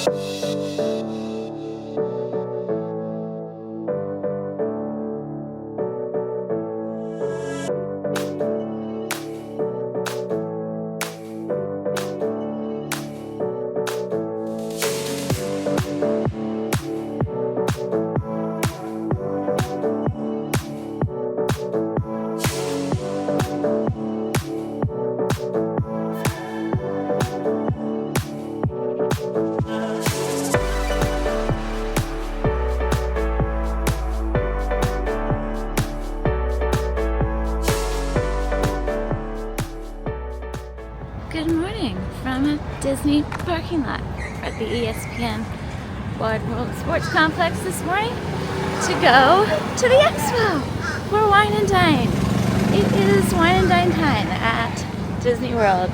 Good morning from Disney parking lot at the ESPN Boardwalk Sports Complex this morning to go to the Expo for Wine and Dine. It is Wine and Dine time at Disney World,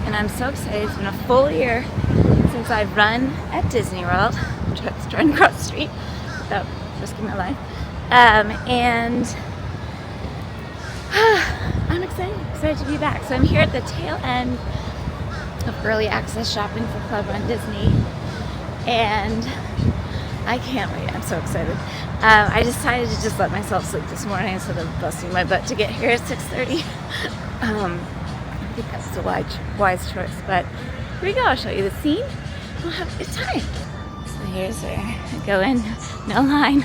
and I'm so excited. It's been a full year since I've run at Disney World. Just trying to cross the street without risking my life, and I'm excited to be back. So I'm here at the tail end of early access shopping for Club Run Disney, and I can't wait. I'm so excited. I decided to just let myself sleep this morning instead of busting my butt to get here at 6:30. I think that's a wise choice, but here we go. I'll show you the scene. We'll have a good time. So here's where I go in. No line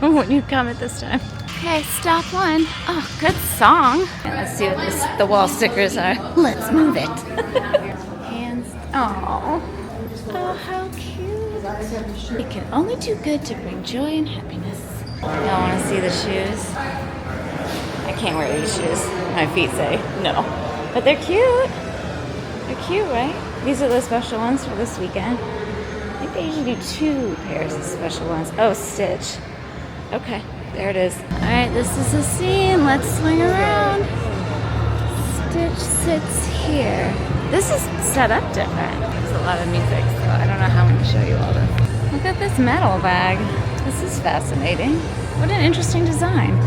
when you come at this time. Okay, stop one. Oh, good song. And let's see what the wall stickers are. Let's move it. Hands. Oh, how cute. It can only do good to bring joy and happiness. Y'all want to see the shoes? I can't wear these shoes. My feet say no. But they're cute. They're cute, right? These are the special ones for this weekend. I think they usually do 2 pairs of special ones. Oh, Stitch. Okay. There it is. Alright, this is the scene. Let's swing around. Stitch sits here. This is set up different. There's a lot of music, so I don't know how I'm going to show you all this. Look at this metal bag. This is fascinating. What an interesting design.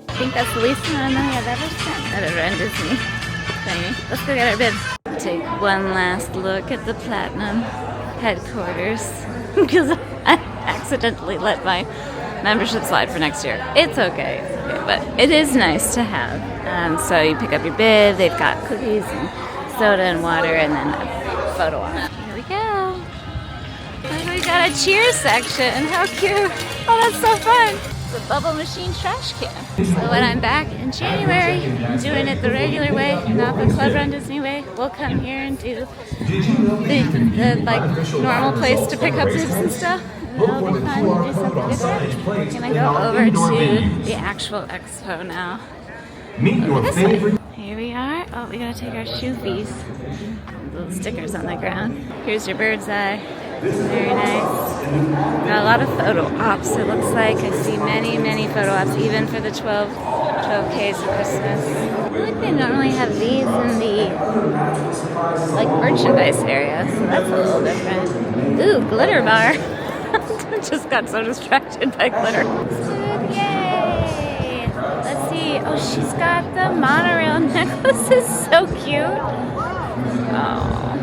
I think that's the least amount of money I've ever spent at a runDisney thing. Let's go get our bibs. Take one last look at the Platinum headquarters because I accidentally let my membership slide for next year. It's okay, but it is nice to have. So you pick up your bib, they've got cookies and soda and water, and then a photo on it. Here we go. And we got a cheer section. How cute. Oh, that's so fun. The bubble machine trash can. So when I'm back in January, doing it the regular way, not the Club Run Disney way, we'll come here and do the like normal place to pick up bibs and stuff. And that'll be fun to do something different. We're gonna go over to the actual expo now. Over this way. Here we are. Oh, we gotta take our shoe fees. Little stickers on the ground. Here's your bird's eye. Very nice. Got a lot of photo ops, it looks like. I see many photo ops, even for the 12 Ks of Christmas. I feel like they normally have these in the like merchandise area, so that's a little different. Ooh, glitter bar. Just got so distracted by glitter. Yay! Let's see. Oh, she's got the monorail necklace. It's so cute. Oh,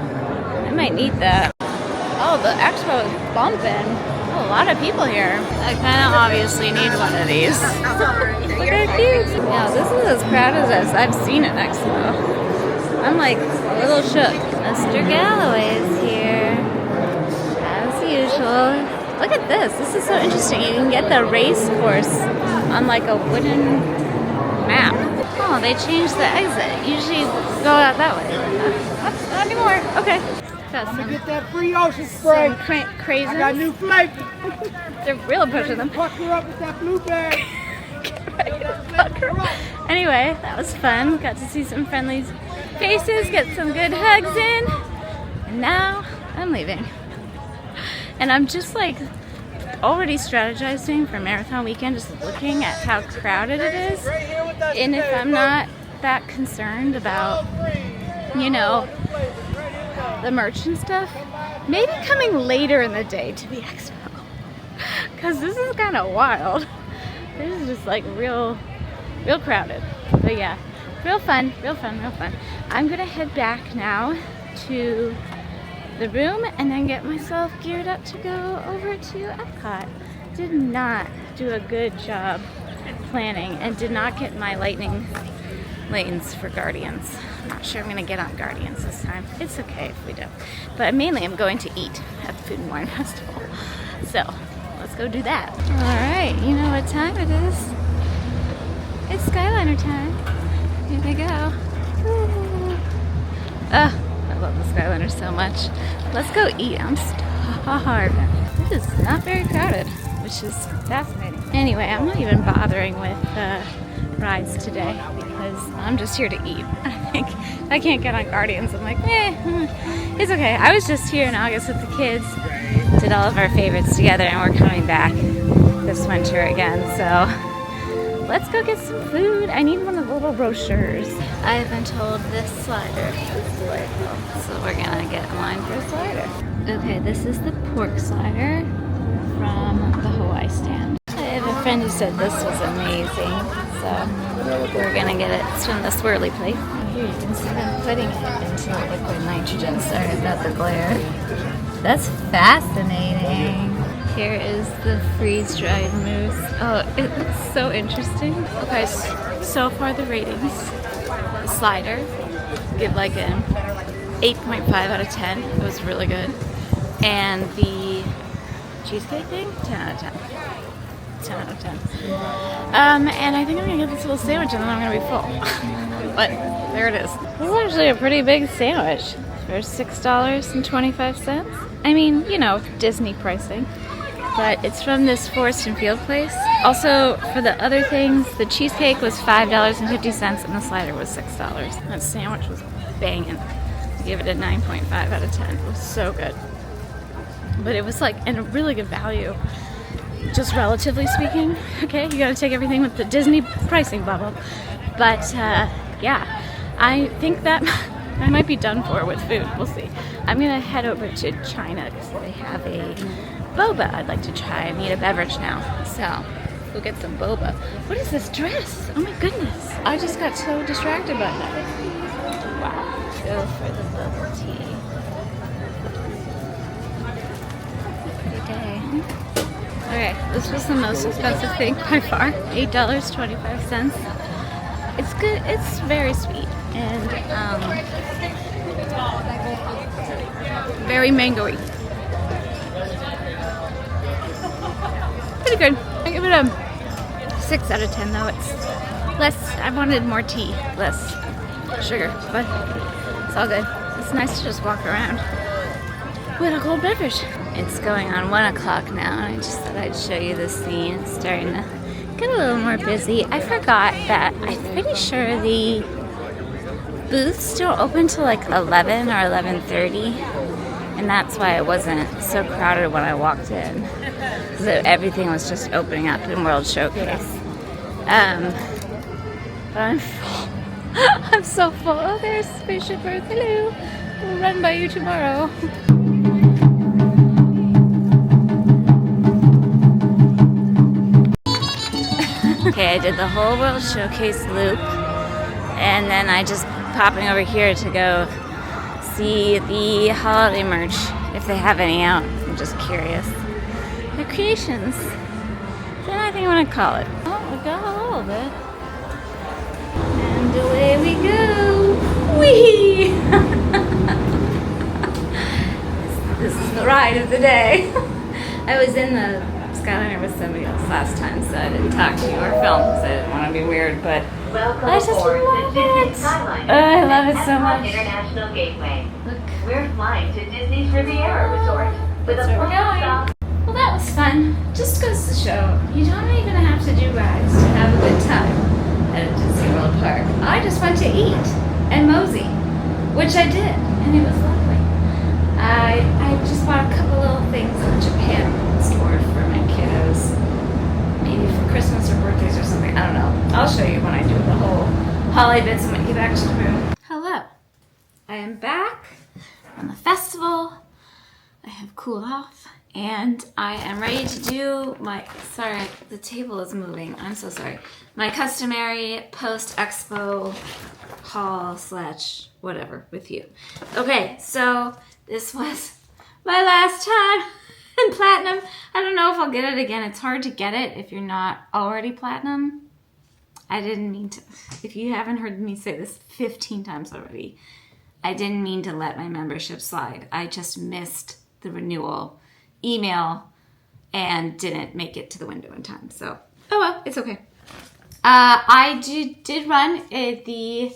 I might need that. Oh, the expo is bumping. Oh, a lot of people here. I kind of obviously need one of these. Look how cute. Yeah, this is as crowded as I've seen an expo. I'm like a little shook. Mr. Galloway is here, as usual. Look at this. This is so interesting. You can get the race course on like a wooden map. Oh, they changed the exit. Usually go out that way. Not anymore. Okay. got some, get that free ocean spray. some craisins. I got new flavors. They're real pushing them. Pucker up with that blueberry. Anyway, that was fun. Got to see some friendly faces, get some good hugs in. And now I'm leaving. And I'm just like already strategizing for marathon weekend, just looking at how crowded it is. And if I'm not that concerned about, you know, the merch and stuff, maybe coming later in the day to the expo. Because this is kind of wild. This is just like real crowded. But yeah, real fun. I'm gonna head back now to the room and then get myself geared up to go over to Epcot. Did not do a good job planning and did not get my lightning lanes for Guardians. I'm not sure I'm gonna get on Guardians this time. It's okay if we don't. But mainly I'm going to eat at the Food and Wine Festival. So let's go do that. Alright, you know what time it is. It's Skyliner time. Here they go. I love the Skyliner so much. Let's go eat. I'm starving. This is not very crowded, which is fascinating. Anyway, I'm not even bothering with rides today because I'm just here to eat. I think if I can't get on Guardians, I'm like, it's okay. I was just here in August with the kids, did all of our favorites together, and we're coming back this winter again, so let's go get some food. I need one of the little brochures. I have been told this slider is delightful, so we're gonna get in line for a slider. Okay, this is the pork slider from the Hawaii stand. I have a friend who said this was amazing, so we're gonna get it. It's from the swirly plate. Here you can see them putting it into the liquid nitrogen. Sorry about the glare. That's fascinating. Here is the freeze-dried moose. Oh, it looks so interesting. Okay, so far the ratings. The slider, give like an 8.5 out of 10. It was really good. And the cheesecake thing, 10 out of 10. 10 out of 10. And I think I'm gonna get this little sandwich and then I'm gonna be full. But there it is. This is actually a pretty big sandwich for $6.25. I mean, you know, Disney pricing. But it's from this Forest and Field place. Also, for the other things, the cheesecake was $5.50 and the slider was $6. That sandwich was banging. I give it a 9.5 out of 10. It was so good. But it was like in a really good value, just relatively speaking. Okay, you gotta take everything with the Disney pricing bubble. But yeah, I think that I might be done for with food. We'll see. I'm gonna head over to China because they have a boba I'd like to try. I need a beverage now, so we'll get some boba. What is this dress? Oh my goodness. I just got so distracted by that. Wow. Go for the bubble tea. Pretty day. Okay, this was the most expensive thing by far. $8.25. It's good. It's very sweet and very mango-y. Pretty good. I give it a 6 out of 10 though. It's less, I wanted more tea, less sugar, but it's all good. It's nice to just walk around with a cold beverage. It's going on 1 o'clock now and I just thought I'd show you the scene. It's starting to get a little more busy. I forgot that I'm pretty sure the booths don't open till like 11 or 11:30 and that's why it wasn't so crowded when I walked in. So everything was just opening up in World Showcase. But I'm full. I'm so full. Oh, there's Spaceship Earth. Hello. We'll run by you tomorrow. Okay, I did the whole World Showcase loop, and then I just popping over here to go see the holiday merch, if they have any out. I'm just curious. The creations. Is there anything you want to call it? Oh, we got a little bit. And away we go. Whee! This is the ride of the day. I was in the Skyliner with somebody else last time, so I didn't talk to you or film because I didn't want to be weird, but Welcome I just aboard love the Disney it. Skyliner I love it at so Epcot much. International Gateway. Look, We're flying to Disney's Riviera Resort with that's a where we're final going. stop. Well, that was fun. Just goes to show you don't even have to do rides to have a good time at a Disney World park. I just went to eat and mosey, which I did, and it was lovely. I just bought a couple little things in the Japan store for my kiddos. Maybe for Christmas or birthdays or something. I don't know. I'll show you when I do the whole holiday bits when I get back to the room. Hello. I am back from the festival. I have cooled off and I am ready to do my, sorry, the table is moving. I'm so sorry. My customary post-expo haul / whatever with you. Okay, so this was my last time in platinum. I don't know if I'll get it again. It's hard to get it if you're not already platinum. I didn't mean to, if you haven't heard me say this 15 times already, I didn't mean to let my membership slide. I just missed the renewal email and didn't make it to the window in time. So, oh well, it's okay. I did run the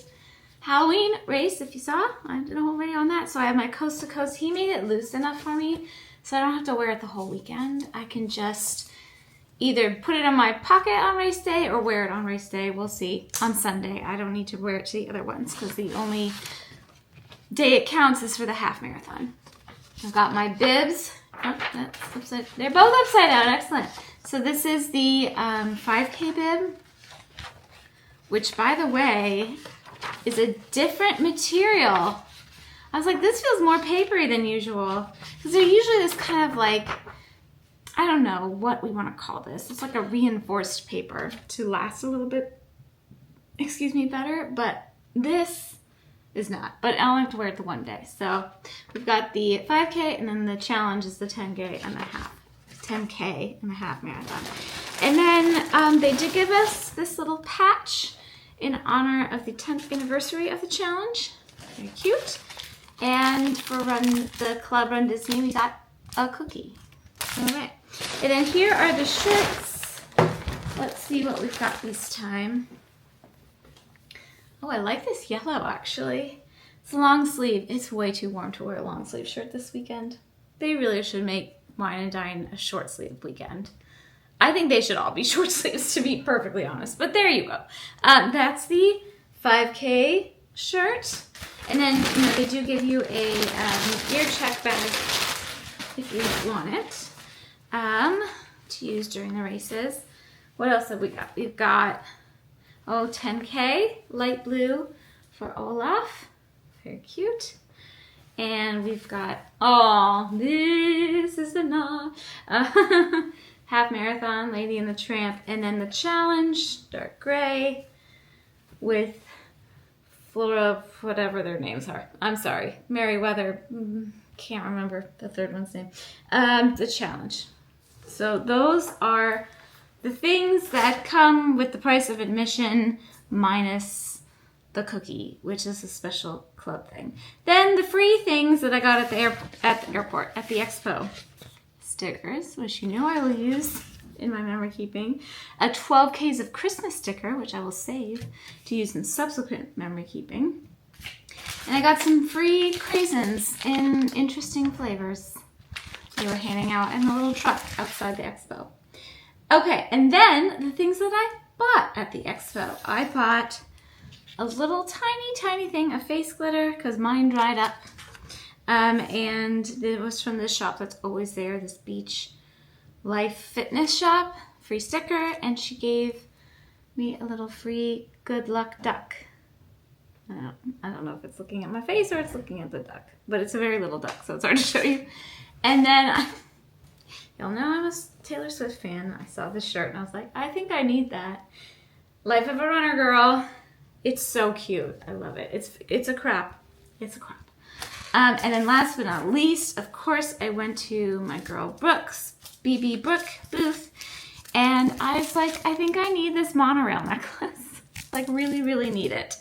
Halloween race, if you saw. I did a whole video on that. So I have my coast to coast. He made it loose enough for me so I don't have to wear it the whole weekend. I can just either put it in my pocket on race day or wear it on race day. We'll see. On Sunday, I don't need to wear it to the other ones because the only day it counts is for the half marathon. I've got my bibs. Oh, that's upside. They're both upside down. Excellent. So this is the 5K bib, which, by the way, is a different material. I was like, this feels more papery than usual because they're usually this kind of like, I don't know what we want to call this. It's like a reinforced paper to last a little bit, better, but this is not. But I only have to wear it the one day. So we've got the 5K and then the challenge is the 10K and a half marathon. And then they did give us this little patch in honor of the 10th anniversary of the challenge. Very cute. And for the club Run Disney, we got a cookie. All right. And then here are the shirts. Let's see what we've got this time. Oh, I like this yellow, actually. It's a long sleeve. It's way too warm to wear a long sleeve shirt this weekend. They really should make Wine Dine a short sleeve weekend. I think they should all be short sleeves, to be perfectly honest. But there you go. That's the 5K shirt. And then, they do give you a ear check bag if you want it to use during the races. What else have we got? We've got 10K, light blue for Olaf. Very cute. And we've got, this is the knot. Half marathon, Lady and the Tramp. And then the challenge, dark gray with Flora, whatever their names are. I'm sorry. Merriweather, can't remember the third one's name. The challenge. So those are the things that come with the price of admission minus the cookie, which is a special club thing. Then the free things that I got at the airport, at the Expo. Stickers, which you know I will use in my memory keeping. A 12Ks of Christmas sticker, which I will save to use in subsequent memory keeping. And I got some free craisins in interesting flavors. They were handing out in a little truck outside the Expo. Okay, and then the things that I bought at the Expo. I bought a little tiny thing of face glitter because mine dried up. And it was from this shop that's always there, this Beach Life Fitness shop. Free sticker, and she gave me a little free good luck duck. I don't know if it's looking at my face or it's looking at the duck, but it's a very little duck, so it's hard to show you. And then, y'all know I'm a Taylor Swift fan. I saw this shirt and I was like, I think I need that. Life of a Runner Girl. It's so cute. I love it. It's a crap. It's a crap. And then last but not least, of course, I went to my girl Brooke's, BB Brooke booth, and I was like, I think I need this monorail necklace. Like, really, really need it.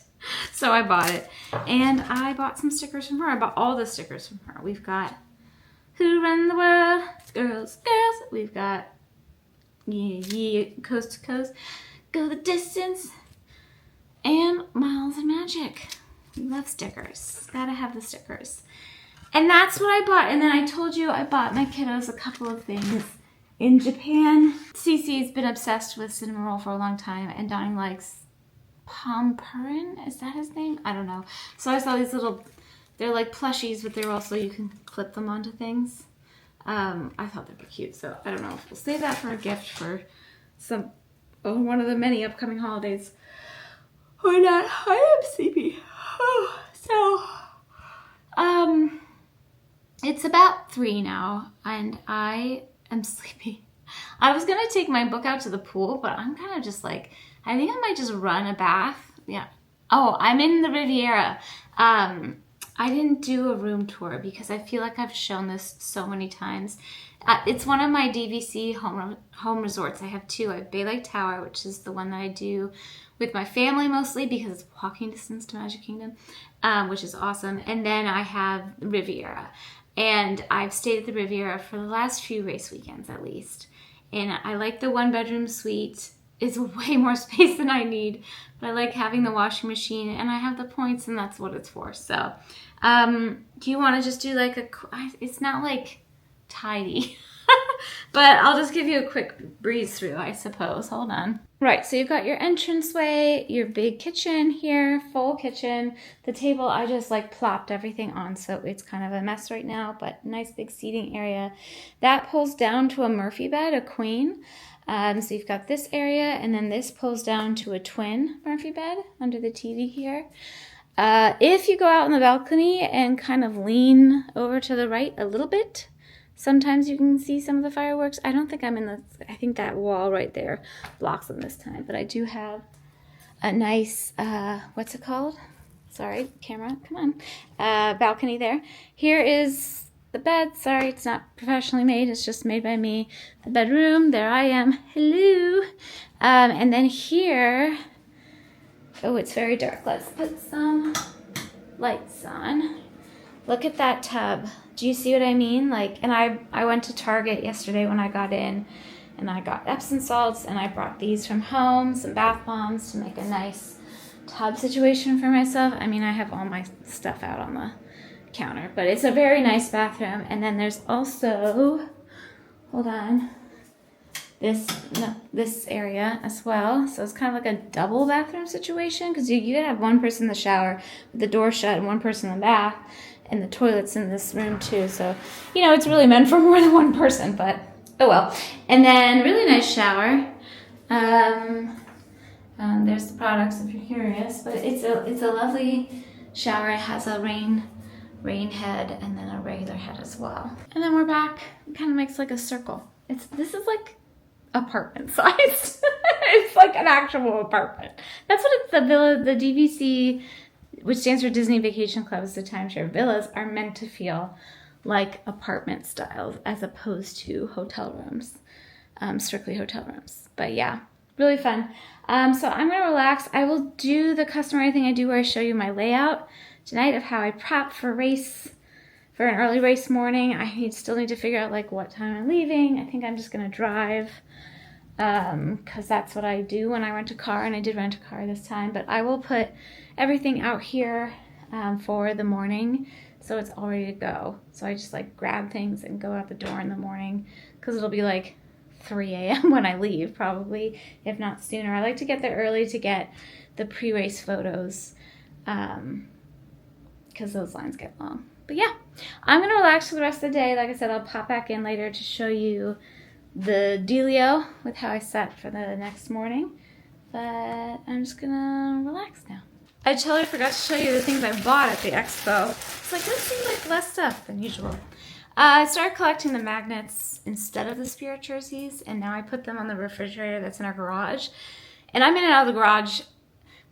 So I bought it. And I bought some stickers from her. I bought all the stickers from her. We've got Who Run the World? Girls, girls. We've got Yeah, Coast to Coast. Go the distance. And Miles and Magic. We love stickers. Gotta have the stickers. And that's what I bought. And then I told you I bought my kiddos a couple of things in Japan. Cece's been obsessed with cinnamon roll for a long time, and Donnie likes Pompurin. Is that his name? I don't know. So I saw these little, they're like plushies, but they're also, you can clip them onto things. I thought they'd be cute, so I don't know if we'll save that for a gift for one of the many upcoming holidays or not. I am sleepy. It's about 3 now, and I am sleepy. I was gonna take my book out to the pool, but I'm kind of just like, I think I might just run a bath. Yeah. Oh, I'm in the Riviera. I didn't do a room tour because I feel like I've shown this so many times. It's one of my DVC home resorts. I have 2. I have Bay Lake Tower, which is the one that I do with my family mostly because it's walking distance to Magic Kingdom, which is awesome. And then I have Riviera. And I've stayed at the Riviera for the last few race weekends at least. And I like the 1-bedroom suite. It's way more space than I need, but I like having the washing machine, and I have the points, and that's what it's for. So, do you want to just do like it's not like tidy, but I'll just give you a quick breeze through, I suppose. Hold on. Right, so you've got your entranceway, your big kitchen here, full kitchen. The table, I just like plopped everything on, so it's kind of a mess right now, but nice big seating area. That pulls down to a Murphy bed, a queen. So you've got this area, and then this pulls down to a twin Murphy bed under the TV here. If you go out on the balcony and kind of lean over to the right a little bit, sometimes you can see some of the fireworks. I don't think I'm in the, I think that wall right there blocks them this time, but I do have a nice, what's it called? Sorry, camera, come on. Balcony there. Here is the bed. Sorry, it's not professionally made. It's just made by me. The bedroom. There I am. Hello. And then here, oh, it's very dark. Let's put some lights on. Look at that tub. Do you see what I mean? Like, and I went to Target yesterday when I got in, and I got Epsom salts, and I brought these from home, some bath bombs to make a nice tub situation for myself. I mean, I have all my stuff out on the counter, but it's a very nice bathroom. And then there's also, hold on, this area as well. So it's kind of like a double bathroom situation, because you could have one person in the shower with the door shut and one person in the bath, and the toilet's in this room too. So, you know, it's really meant for more than one person, but oh well. And then really nice shower. There's the products if you're curious, but it's a lovely shower. It has a rain head and then a regular head as well. And then we're back. It kind of makes like a circle. This is like apartment size. It's like an actual apartment. That's what it's, the villa, the DVC, which stands for Disney Vacation Club, is the timeshare villas, are meant to feel like apartment styles as opposed to hotel rooms, strictly hotel rooms. But yeah, really fun. So I'm gonna relax. I will do the customary thing I do where I show you my layout tonight of how I prep for an early race morning. I still need to figure out like what time I'm leaving. I think I'm just gonna drive, because that's what I do when I rent a car, and I did rent a car this time. But I will put everything out here for the morning, so it's all ready to go. So I just like grab things and go out the door in the morning, because it'll be like 3 a.m. when I leave, probably, if not sooner. I like to get there early to get the pre-race photos, because those lines get long. But yeah, I'm gonna relax for the rest of the day. Like I said, I'll pop back in later to show you the dealio with how I set for the next morning. But I'm just gonna relax now. I totally forgot to show you the things I bought at the Expo. It's like, this seems like less stuff than usual. I started collecting the magnets instead of the Spirit jerseys, and now I put them on the refrigerator that's in our garage. And I'm in and out of the garage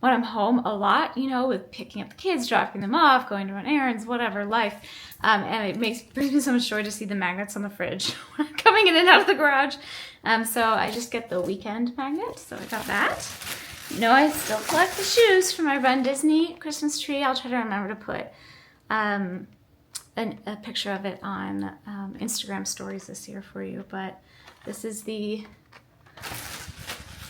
when I'm home a lot, you know, with picking up the kids, dropping them off, going to run errands, whatever, life. And it brings me so much joy to see the magnets on the fridge when I'm coming in and out of the garage. So I just get the weekend magnet, so I got that. You know, I still collect the shoes for my Run Disney Christmas tree. I'll try to remember to put a picture of it on Instagram stories this year for you. But this is the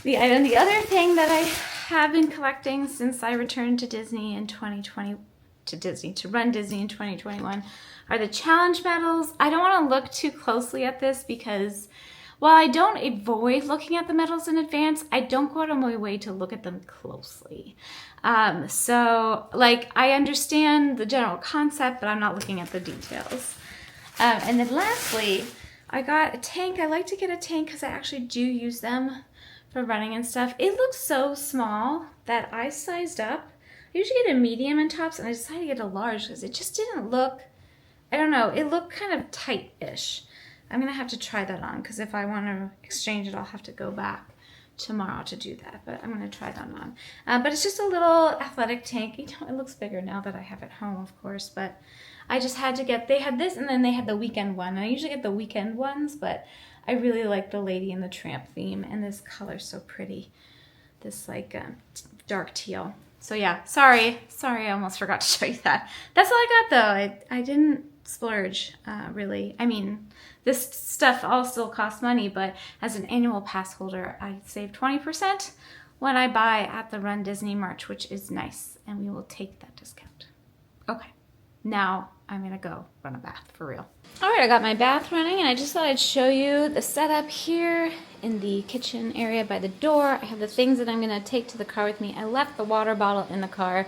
item. The other thing that I have been collecting since I returned to Disney in 2020, to run Disney in 2021, are the challenge medals. I don't want to look too closely at this because while I don't avoid looking at the medals in advance, I don't go out of my way to look at them closely. So like I understand the general concept, but I'm not looking at the details. And then lastly, I got a tank. I like to get a tank because I actually do use them for running and stuff. It looks so small that I sized up. I usually get a medium in tops, and I decided to get a large because it just didn't look, I don't know, it looked kind of tight-ish. I'm going to have to try that on because if I want to exchange it, I'll have to go back tomorrow to do that, but I'm going to try that on. But it's just a little athletic tank. You know, it looks bigger now that I have it home, of course, but I just had to get, they had this and then they had the weekend one. I usually get the weekend ones, but I really like the Lady and the Tramp theme, and this color's so pretty. This like dark teal. So yeah, sorry, I almost forgot to show you that. That's all I got though. I didn't splurge, really. I mean, this stuff all still costs money, but as an annual pass holder, I save 20% when I buy at the Run Disney merch, which is nice, and we will take that discount. Okay, now I'm gonna go run a bath for real. All right, I got my bath running, and I just thought I'd show you the setup here in the kitchen area by the door. I have the things that I'm gonna take to the car with me. I left the water bottle in the car,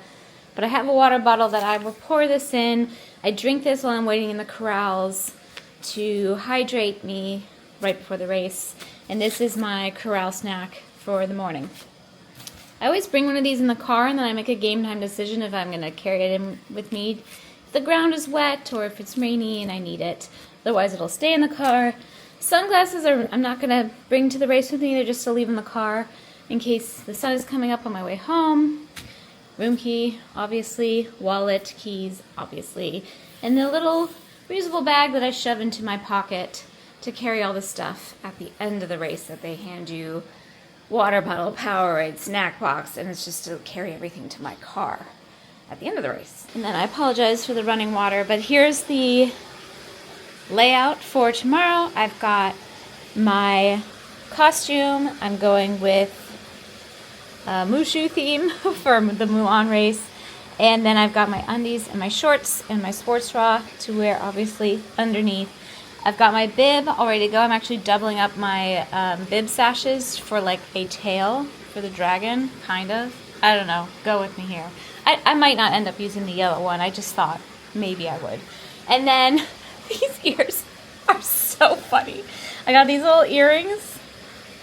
but I have a water bottle that I will pour this in. I drink this while I'm waiting in the corrals to hydrate me right before the race. And this is my corral snack for the morning. I always bring one of these in the car, and then I make a game time decision if I'm gonna carry it in with me. If the ground is wet or if it's rainy and I need it. Otherwise it'll stay in the car. Sunglasses I'm not gonna bring to the race with me. They're just to leave in the car in case the sun is coming up on my way home. Room key, obviously. Wallet, keys, obviously. And the little reusable bag that I shove into my pocket to carry all the stuff at the end of the race that they hand you. Water bottle, Powerade, snack box, and it's just to carry everything to my car at the end of the race. And then I apologize for the running water, but here's the layout for tomorrow. I've got my costume. I'm going with a Mushu theme for the Mulan race. And then I've got my undies and my shorts and my sports bra to wear, obviously, underneath. I've got my bib all ready to go. I'm actually doubling up my bib sashes for like a tail for the dragon, kind of. I don't know. Go with me here. I might not end up using the yellow one. I just thought maybe I would. And then these ears are so funny. I got these little earrings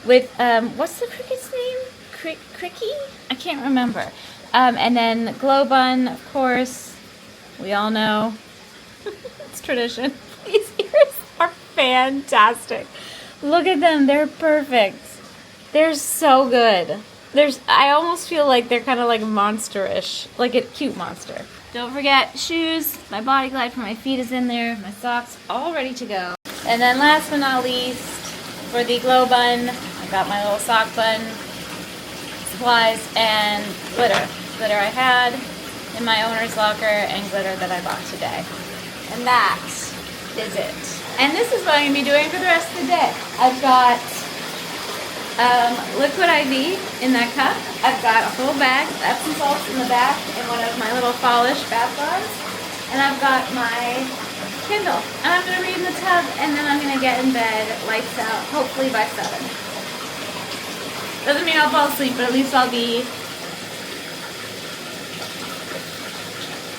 with, what's the cricket's name? Cricky? I can't remember. And then glow bun, of course. We all know. It's tradition. These ears are fantastic. Look at them. They're perfect. They're so good. I almost feel like they're kind of like monster-ish. Like a cute monster. Don't forget shoes. My body glide for my feet is in there. My socks all ready to go. And then last but not least, for the glow bun, I got my little sock bun, supplies, and glitter. Glitter I had in my owner's locker and glitter that I bought today. And that is it. And this is what I'm going to be doing for the rest of the day. I've got liquid IV in that cup. I've got a whole bag of Epsom salts in the back and one of my little fallish bath bombs. And I've got my Kindle. And I'm going to read in the tub, and then I'm going to get in bed, lights out, hopefully by 7. Doesn't mean I'll fall asleep, but at least I'll be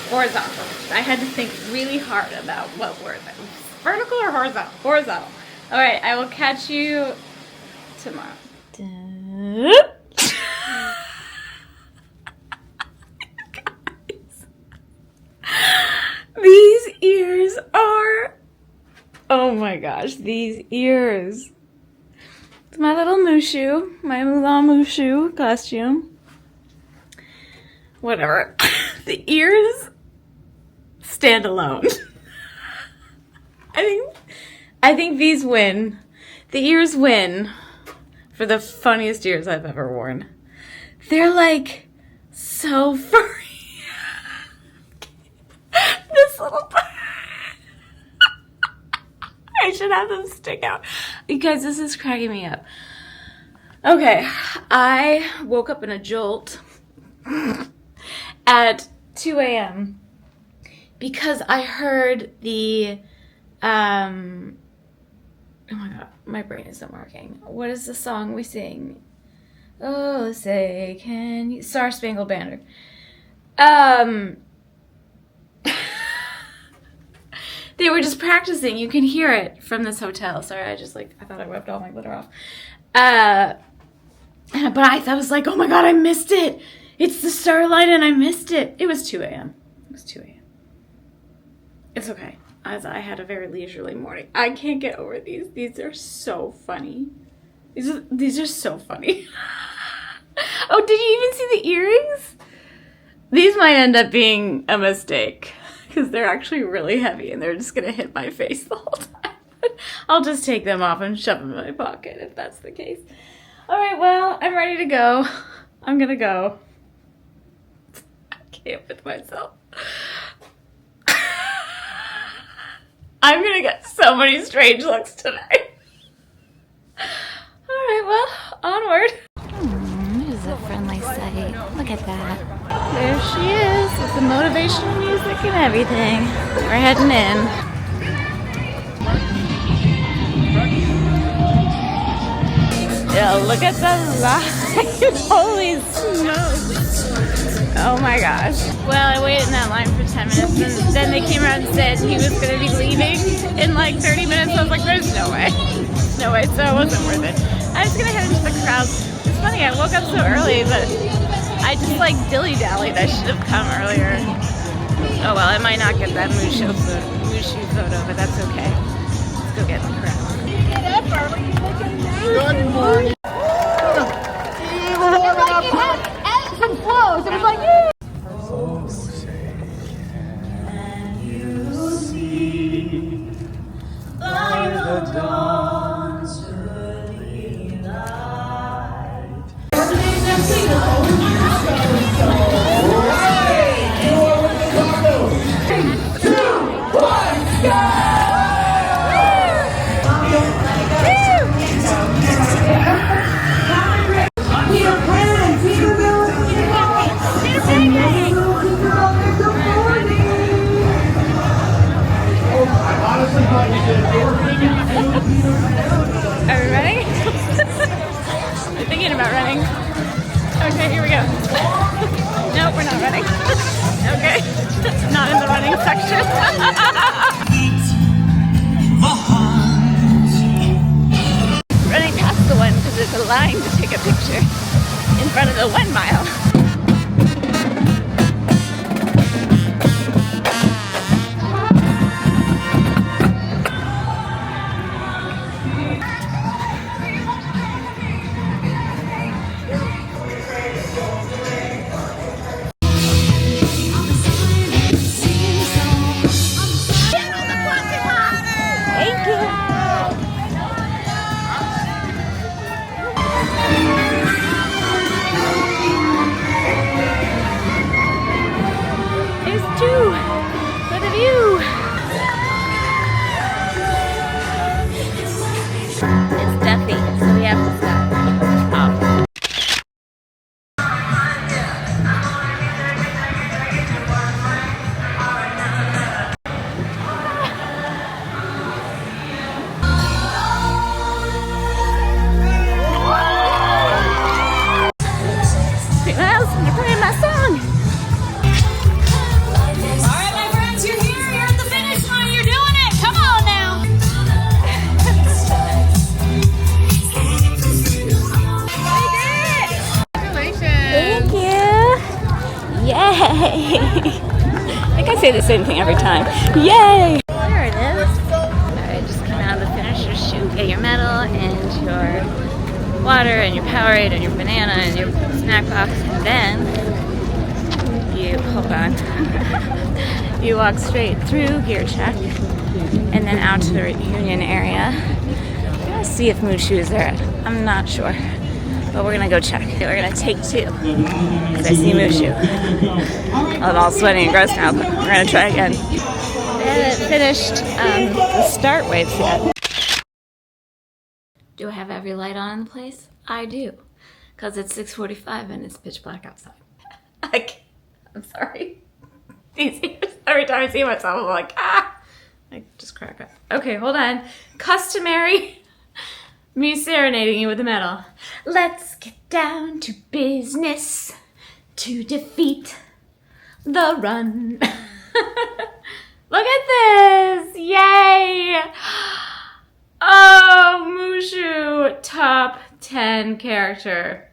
horizontal. I had to think really hard about what word that was. Vertical or horizontal? Horizontal. All right, I will catch you tomorrow. These ears are, oh my gosh, these ears. It's my little Mushu, my Mulan Mushu costume. Whatever. The ears stand alone. I think these win. The ears win for the funniest ears I've ever worn. They're like so furry. This little I should have them stick out. You guys, this is cracking me up. Okay, I woke up in a jolt at 2 a.m. because I heard the, oh my god, my brain isn't working. What is the song we sing? Oh, say, can you, Star Spangled Banner. They were just practicing. You can hear it from this hotel. Sorry, I thought I wiped all my glitter off. But I was like, oh my god, I missed it. It's the Starlight and I missed it. It was 2 a.m. It was 2 a.m. It's okay. As I had a very leisurely morning. I can't get over these. These are so funny. These are so funny. Oh, did you even see the earrings? These might end up being a mistake because they're actually really heavy and they're just going to hit my face the whole time. I'll just take them off and shove them in my pocket if that's the case. All right, well, I'm ready to go. I'm going to go. I can't with myself. I'm going to get so many strange looks tonight. All right, well, onward. This is a friendly sight. Look at that. There she is with the motivational music and everything. We're heading in. Yeah, look at the line. Holy smokes. Oh my gosh. Well, I waited in that line for 10 minutes and then they came around and said he was going to be leaving in like 30 minutes. I was like, there's no way. No way, so it wasn't worth it. I was going to head into the crowds. It's funny, I woke up so early, but I just like dilly-dallied. I should have come earlier. Oh well, I might not get that Mushu photo, but that's okay. Let's go get in the crowd. Good morning. Some clothes. It was like, Oh, say, can you see by the dawn's early light? Are we ready? We're thinking about running. Okay, here we go. Nope, we're not running. Okay, not in the running section. Running past the one because there's a line to take a picture in front of the 1 mile. It's stuffy, so we have to stop. I think I say the same thing every time. Yay! There it is. Alright, just come out of the finisher's chute, get your medal and your water and your Powerade and your banana and your snack box, and then you, hold on, you walk straight through gear check and then out to the reunion area. I'm gonna see if Mood Shoes are, I'm not sure. But we're gonna go check. We're gonna take 2. Because I see Mushu. I'm all sweaty and gross now, but we're gonna try again. They haven't finished the start weights yet. Do I have every light on in the place? I do. Because it's 6:45 and it's pitch black outside. I'm sorry. These ears, every time I see myself, I'm like, ah! I just crack up. Okay, hold on. Customary me serenading you with the metal. Let's get down to business to defeat the run. Look at this! Yay! Oh, Mushu, top 10 character,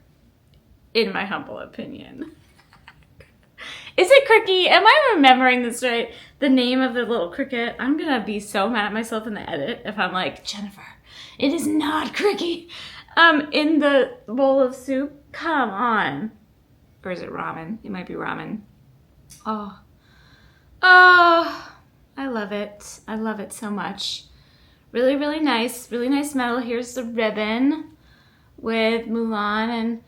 in my humble opinion. Is it Cricky? Am I remembering this right? The name of the little cricket? I'm gonna be so mad at myself in the edit if I'm like, Jennifer, it is not Cricky. In the bowl of soup? Come on. Or is it ramen? It might be ramen. Oh, I love it. I love it so much. Really, really nice medal. Here's the ribbon with Mulan and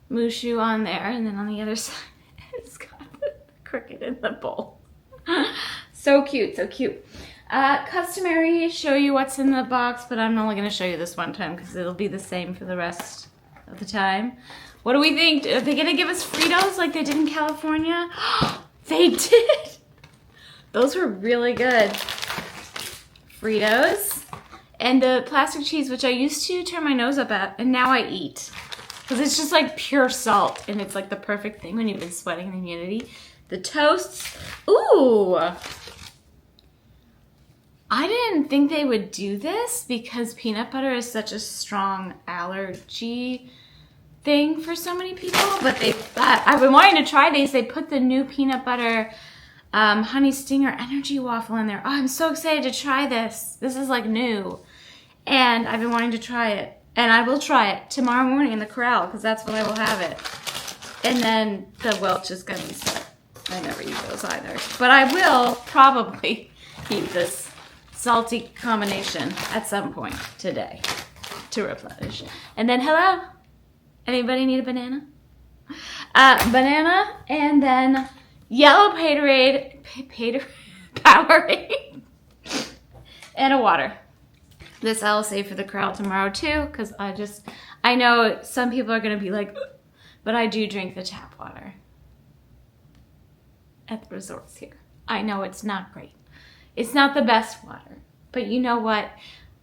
Mushu on there. And then on the other side, it's got the cricket in the bowl. So cute, so cute. Customary, show you what's in the box, but I'm only going to show you this one time because it'll be the same for the rest of the time. What do we think? Are they going to give us Fritos like they did in California? They did! Those were really good. Fritos. And the plastic cheese, which I used to turn my nose up at, and now I eat. Because it's just like pure salt, and it's like the perfect thing when you've been sweating in immunity. The toasts. Ooh! I didn't think they would do this because peanut butter is such a strong allergy thing for so many people. But I've been wanting to try these. They put the new peanut butter honey stinger energy waffle in there. Oh, I'm so excited to try this. This is like new. And I've been wanting to try it. And I will try it tomorrow morning in the corral because that's when I will have it. And then the Welch is going to be set. I never eat those either. But I will probably eat this salty combination at some point today to replenish. And then, hello? Anybody need a banana? Banana and then yellow Powerade and a water. This I'll save for the corral tomorrow too, because I know some people are going to be like, but I do drink the tap water at the resorts here. I know it's not great. It's not the best water, but you know what?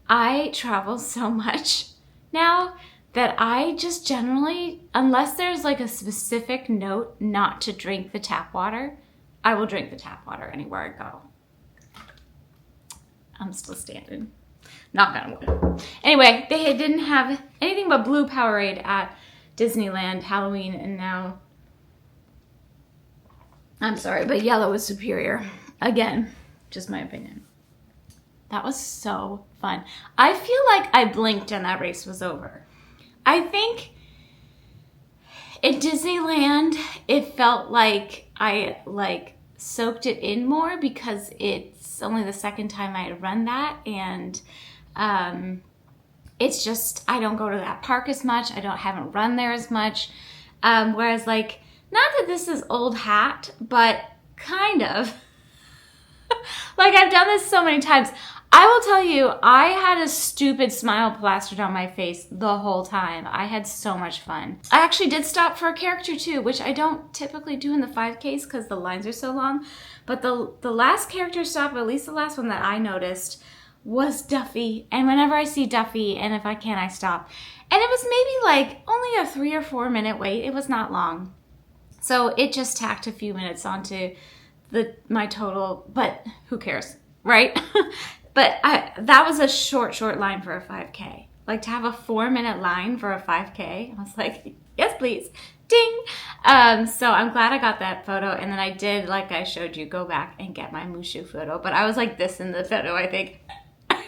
I travel so much now that I just generally, unless there's like a specific note not to drink the tap water, I will drink the tap water anywhere I go. I'm still standing. Knock on wood. Anyway, they didn't have anything but blue Powerade at Disneyland Halloween, and now, I'm sorry, but yellow is superior. Again, just my opinion. That was so fun. I feel like I blinked and that race was over. I think at Disneyland, it felt like I soaked it in more because it's only the second time I had run that, and it's just, I don't go to that park as much. Haven't run there as much. Whereas like, not that this is old hat, but kind of. Like I've done this so many times. I will tell you, I had a stupid smile plastered on my face the whole time. I had so much fun. I actually did stop for a character too, which I don't typically do in the 5Ks because the lines are so long. But the last character stop, at least the last one that I noticed, was Duffy. And whenever I see Duffy, and if I can, I stop. And it was maybe like only a 3 or 4 minute wait. It was not long. So it just tacked a few minutes onto my total, but who cares, right? But that was a short line for a 5K. Like to have a 4-minute line for a 5K, I was like, yes, please. Ding. So I'm glad I got that photo. And then I did, like I showed you, go back and get my Mushu photo. But I was like this in the photo, I think.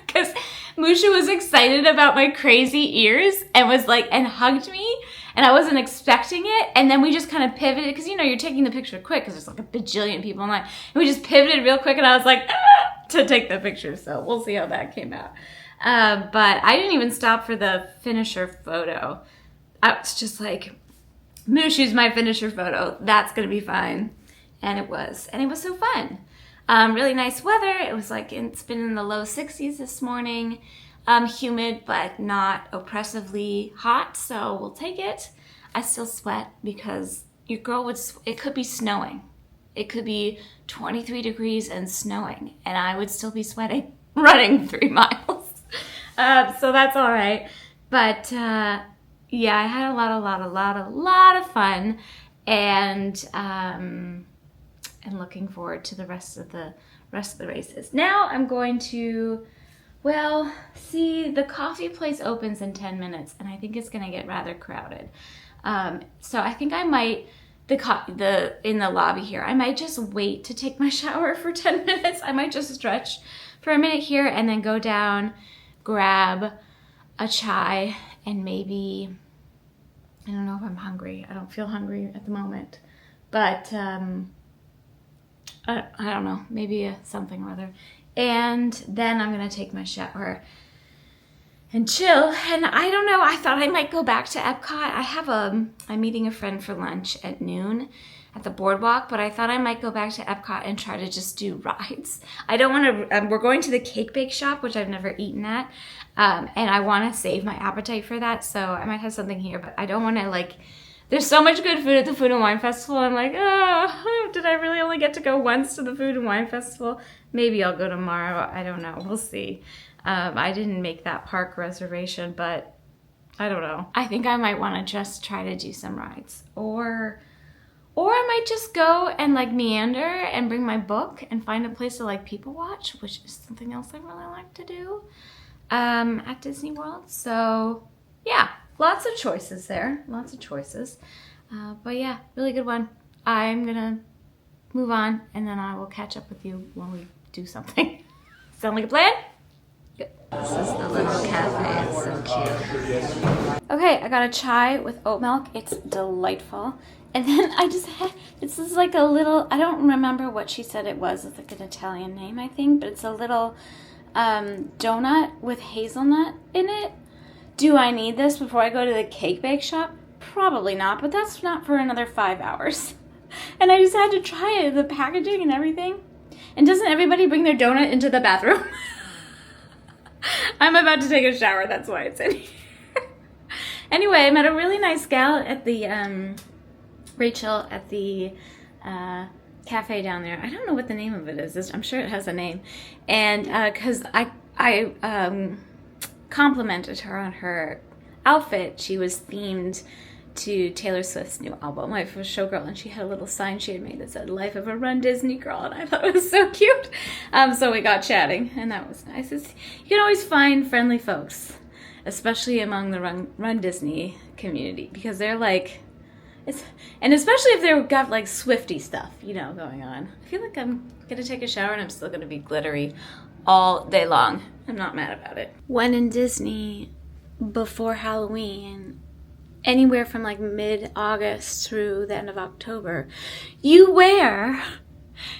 Because Mushu was excited about my crazy ears and was like, and hugged me. And I wasn't expecting it. And then we just kind of pivoted. Because, you know, you're taking the picture quick because there's like a bajillion people online. And we just pivoted real quick. And I was like, to take the picture. So we'll see how that came out. But I didn't even stop for the finisher photo. I was just like, Mushu's my finisher photo. That's going to be fine. And it was. And it was so fun. Really nice weather. It was like, it's been in the low 60s this morning. humid, but not oppressively hot, so we'll take it. I still sweat because your girl it could be snowing. It could be 23 degrees and snowing, and I would still be sweating running 3 miles. So that's all right. But yeah, I had a lot of fun, and looking forward to the rest of the races. Now I'm going to, well, see, the coffee place opens in 10 minutes, and I think it's gonna get rather crowded. So I think I might, in the lobby here, I might just wait to take my shower for 10 minutes. I might just stretch for a minute here and then go down, grab a chai, and maybe, I don't know if I'm hungry. I don't feel hungry at the moment, but I don't know, maybe something or other. And then I'm gonna take my shower and chill. And I don't know, I thought I might go back to Epcot. I'm meeting a friend for lunch at noon at the Boardwalk, but I thought I might go back to Epcot and try to just do rides. I don't want to, we're going to the cake bake shop, which I've never eaten at. And I want to save my appetite for that, so I might have something here, but I don't want to, like, there's so much good food at the Food and Wine Festival. I'm like, oh, did I really only get to go once to the Food and Wine Festival? Maybe I'll go tomorrow. I don't know. We'll see. I didn't make that park reservation, but I don't know. I think I might want to just try to do some rides. Or I might just go and, like, meander and bring my book and find a place to, like, people watch, which is something else I really like to do at Disney World. So, yeah. Lots of choices there. Lots of choices. But yeah, really good one. I'm gonna move on, and then I will catch up with you when we do something. Sound like a plan? Good. This is the little cafe. It's so cute. Okay, I got a chai with oat milk. It's delightful. And then I just had, this is like a little, I don't remember what she said it was. It's like an Italian name, I think. But it's a little donut with hazelnut in it. Do I need this before I go to the cake bake shop? Probably not, but that's not for another 5 hours. And I just had to try it, the packaging and everything. And doesn't everybody bring their donut into the bathroom? I'm about to take a shower, that's why it's in here. Anyway, I met a really nice gal at the, Rachel, at the cafe down there. I don't know what the name of it is. I'm sure it has a name. And because I complimented her on her outfit. She was themed to Taylor Swift's new album, Life of a Showgirl, and she had a little sign she had made that said Life of a Run Disney Girl, and I thought it was so cute. So we got chatting, and that was nice. You can always find friendly folks, especially among the Run Disney community, because they're like, and especially if they've got like Swifty stuff, you know, going on. I feel like I'm gonna take a shower and I'm still gonna be glittery all day long. I'm not mad about it. When in Disney before Halloween, anywhere from like mid-August through the end of October, you wear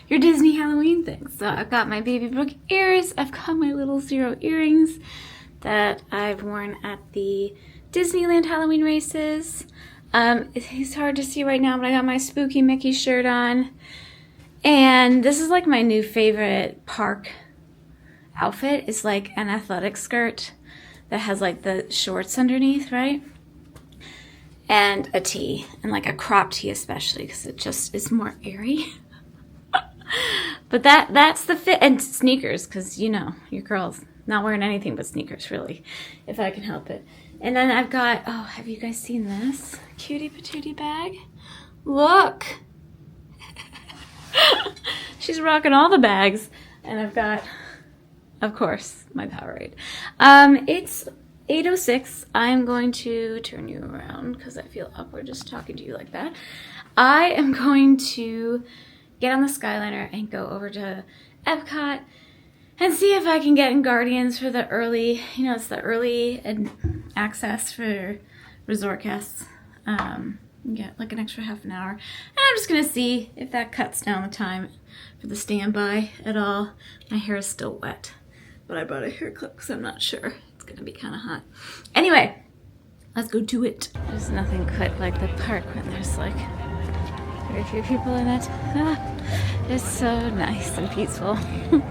your Disney Halloween things. So I've got my Baby Brook ears, I've got my little zero earrings that I've worn at the Disneyland Halloween races. It's hard to see right now, but I got my spooky Mickey shirt on. And this is like my new favorite park outfit. Is like an athletic skirt that has like the shorts underneath, right? And a tee, and like a crop tee especially, because it just is more airy. But that's the fit, and sneakers, because you know, your girl's not wearing anything but sneakers, really, if I can help it. And then I've got, oh, have you guys seen this? Cutie patootie bag. Look! She's rocking all the bags. And I've got, of course, my Powerade. It's 8:06. I'm going to turn you around because I feel awkward just talking to you like that. I am going to get on the Skyliner and go over to Epcot and see if I can get in Guardians for the early, you know, it's the early access for resort guests. Get like an extra half an hour. And I'm just going to see if that cuts down the time for the standby at all. My hair is still wet, but I brought a hair clip because I'm not sure. It's going to be kind of hot. Anyway, let's go do it. There's nothing quite like the park when there's very few people in it. It's so nice and peaceful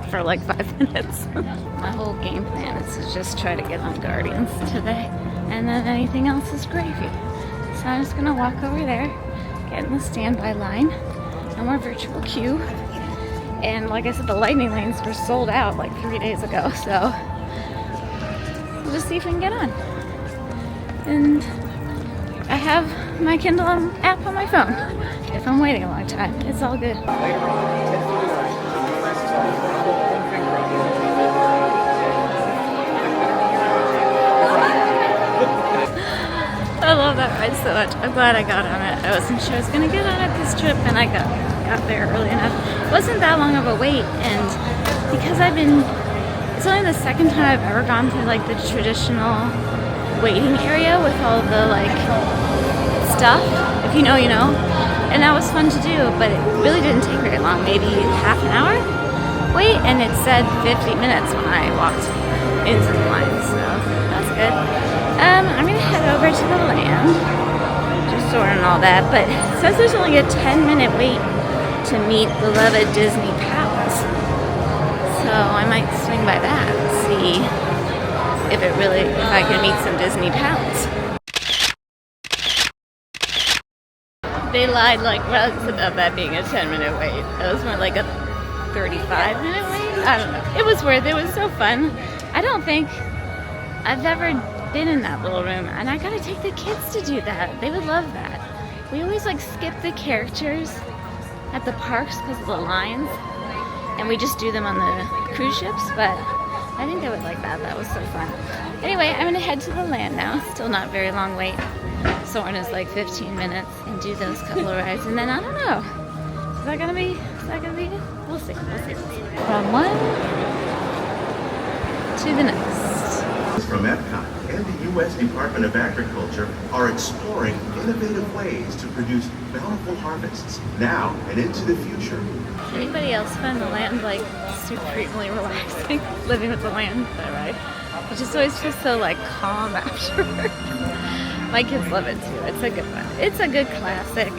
for like 5 minutes. My whole game plan is to just try to get on Guardians today, and then anything else is gravy. So I'm just gonna walk over there, get in the standby line, no more virtual queue. And like I said, the lightning lanes were sold out like 3 days ago, so we'll just see if we can get on. And I have my Kindle app on my phone if I'm waiting a long time. It's all good. I love that ride so much. I'm glad I got on it. I wasn't sure I was gonna get on it this trip, and I got there early enough. It wasn't that long of a wait, and because it's only the second time I've ever gone through like the traditional waiting area with all the like stuff. If you know, you know. And that was fun to do, but it really didn't take very long, maybe half an hour wait, and it said 50 minutes when I walked into the line, so that's good. I'm gonna head over to the land, just sorting all that, but it says there's only a 10-minute wait to meet beloved Disney Palace. So I might swing by that and see if I can meet some Disney Palace. They lied like rugs about that being a 10-minute wait. It was more like a 35-minute wait. I don't know. It was worth it. It was so fun. I don't think I've ever been in that little room, and I gotta take the kids to do that. They would love that. We always like skip the characters at the parks because of the lines, and we just do them on the cruise ships, but I think they would like that. That was so fun. Anyway, I'm gonna head to the land now. Still not very long wait. Soren is like 15 minutes and do those couple of rides, and then I don't know. Is that gonna be it? We'll see. From one to the next. From Epcot and the U.S. Department of Agriculture are exploring innovative ways to produce bountiful harvests now and into the future. Anybody else find the land like supremely relaxing? Living with the land, that right? It just always feels so like calm afterwards. My kids love it too. It's a good one. It's a good classic.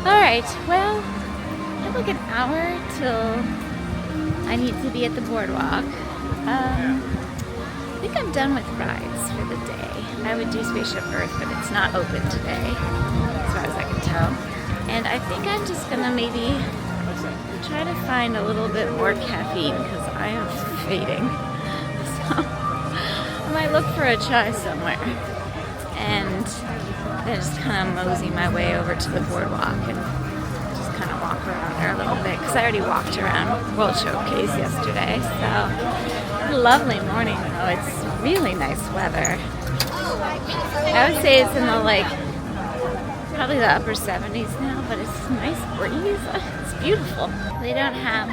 All right, well, I have like an hour till I need to be at the boardwalk. I think I'm done with rides for the day. I would do Spaceship Earth, but it's not open today, as far as I can tell. And I think I'm just gonna maybe try to find a little bit more caffeine because I am fading. So I might look for a chai somewhere and then just kind of mosey my way over to the boardwalk and just kind of walk around there a little bit because I already walked around World Showcase yesterday. So lovely morning though. It's really nice weather. I would say it's in the probably the upper 70s now, but it's a nice breeze. It's beautiful. They don't have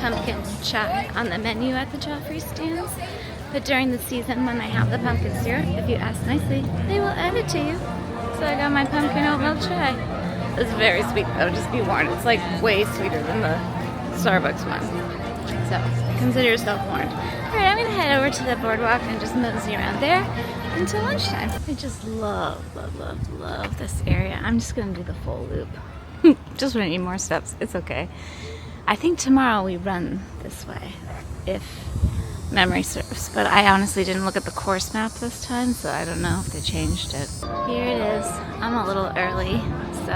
pumpkin chai on the menu at the Joffrey stands, but during the season when they have the pumpkin syrup, if you ask nicely, they will add it to you. So I got my pumpkin oat milk chai. It's very sweet though, just be warned. It's like way sweeter than the Starbucks one. So consider yourself warned. Alright, I'm gonna head over to the boardwalk and just mosey around there until lunchtime. I just love this area. I'm just gonna do the full loop. Just gonna need more steps. It's okay. I think tomorrow we run this way, if memory serves. But I honestly didn't look at the course map this time, so I don't know if they changed it. Here it is. I'm a little early, so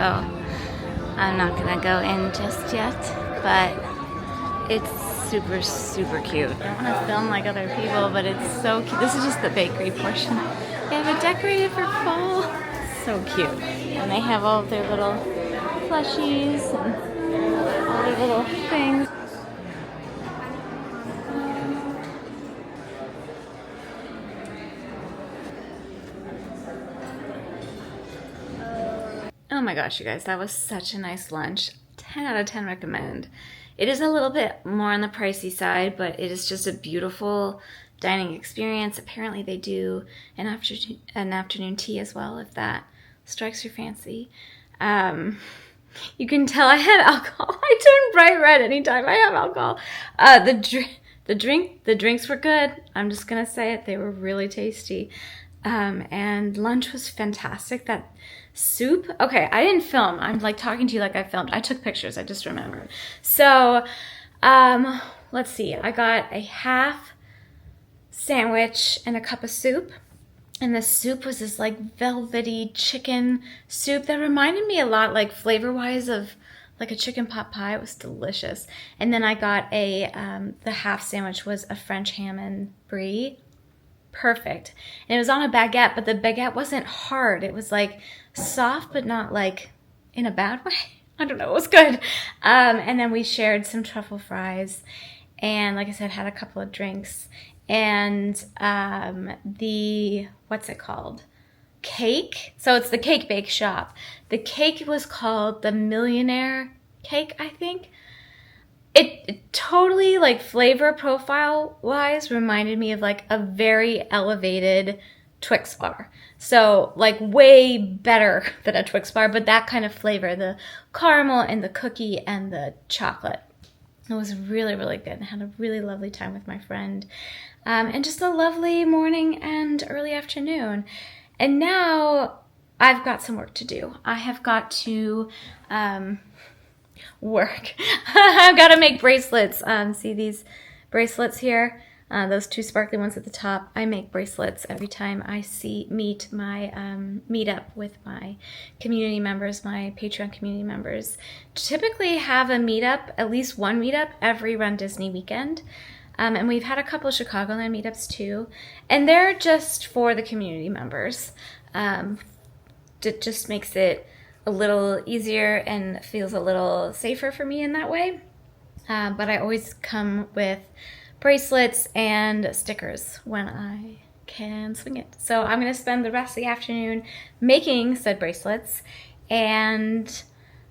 I'm not gonna go in just yet, but it's super, super cute. I don't want to film like other people, but it's so cute. This is just the bakery portion. They have it decorated for fall. So cute. And they have all of their little plushies and all their little things. Oh my gosh, you guys, that was such a nice lunch. 10 out of 10 recommend. It is a little bit more on the pricey side, but it is just a beautiful dining experience. Apparently they do an afternoon tea as well, if that strikes your fancy. You can tell I had alcohol. I turn bright red anytime I have alcohol. The drinks were good. I'm just gonna say it. They were really tasty. And lunch was fantastic. That soup. Okay, I didn't film. I'm like talking to you like I filmed. I took pictures. I just remembered. So, let's see. I got a half sandwich and a cup of soup. And the soup was this like velvety chicken soup that reminded me a lot, like flavor-wise, of like a chicken pot pie. It was delicious. And then I got the half sandwich was a French ham and brie. Perfect. And it was on a baguette, but the baguette wasn't hard. It was like soft, but not like in a bad way. I don't know. It was good. And then we shared some truffle fries. And like I said, had a couple of drinks. And what's it called? Cake. So it's the cake bake shop. The cake was called the Millionaire Cake, I think. It totally, like, flavor profile wise reminded me of like a very elevated Twix bar. So like way better than a Twix bar, but that kind of flavor, the caramel and the cookie and the chocolate. It was really, really good. I had a really lovely time with my friend. And just a lovely morning and early afternoon. And now I've got some work to do. I have got to work. I've got to make bracelets. See these bracelets here? Those two sparkly ones at the top. I make bracelets every time I meet my meetup with my community members, my Patreon community members. Typically have a meetup, at least one meetup every runDisney weekend. And we've had a couple of Chicagoland meetups too. And they're just for the community members. It just makes it a little easier and feels a little safer for me in that way. But I always come with bracelets and stickers when I can swing it. So I'm going to spend the rest of the afternoon making said bracelets and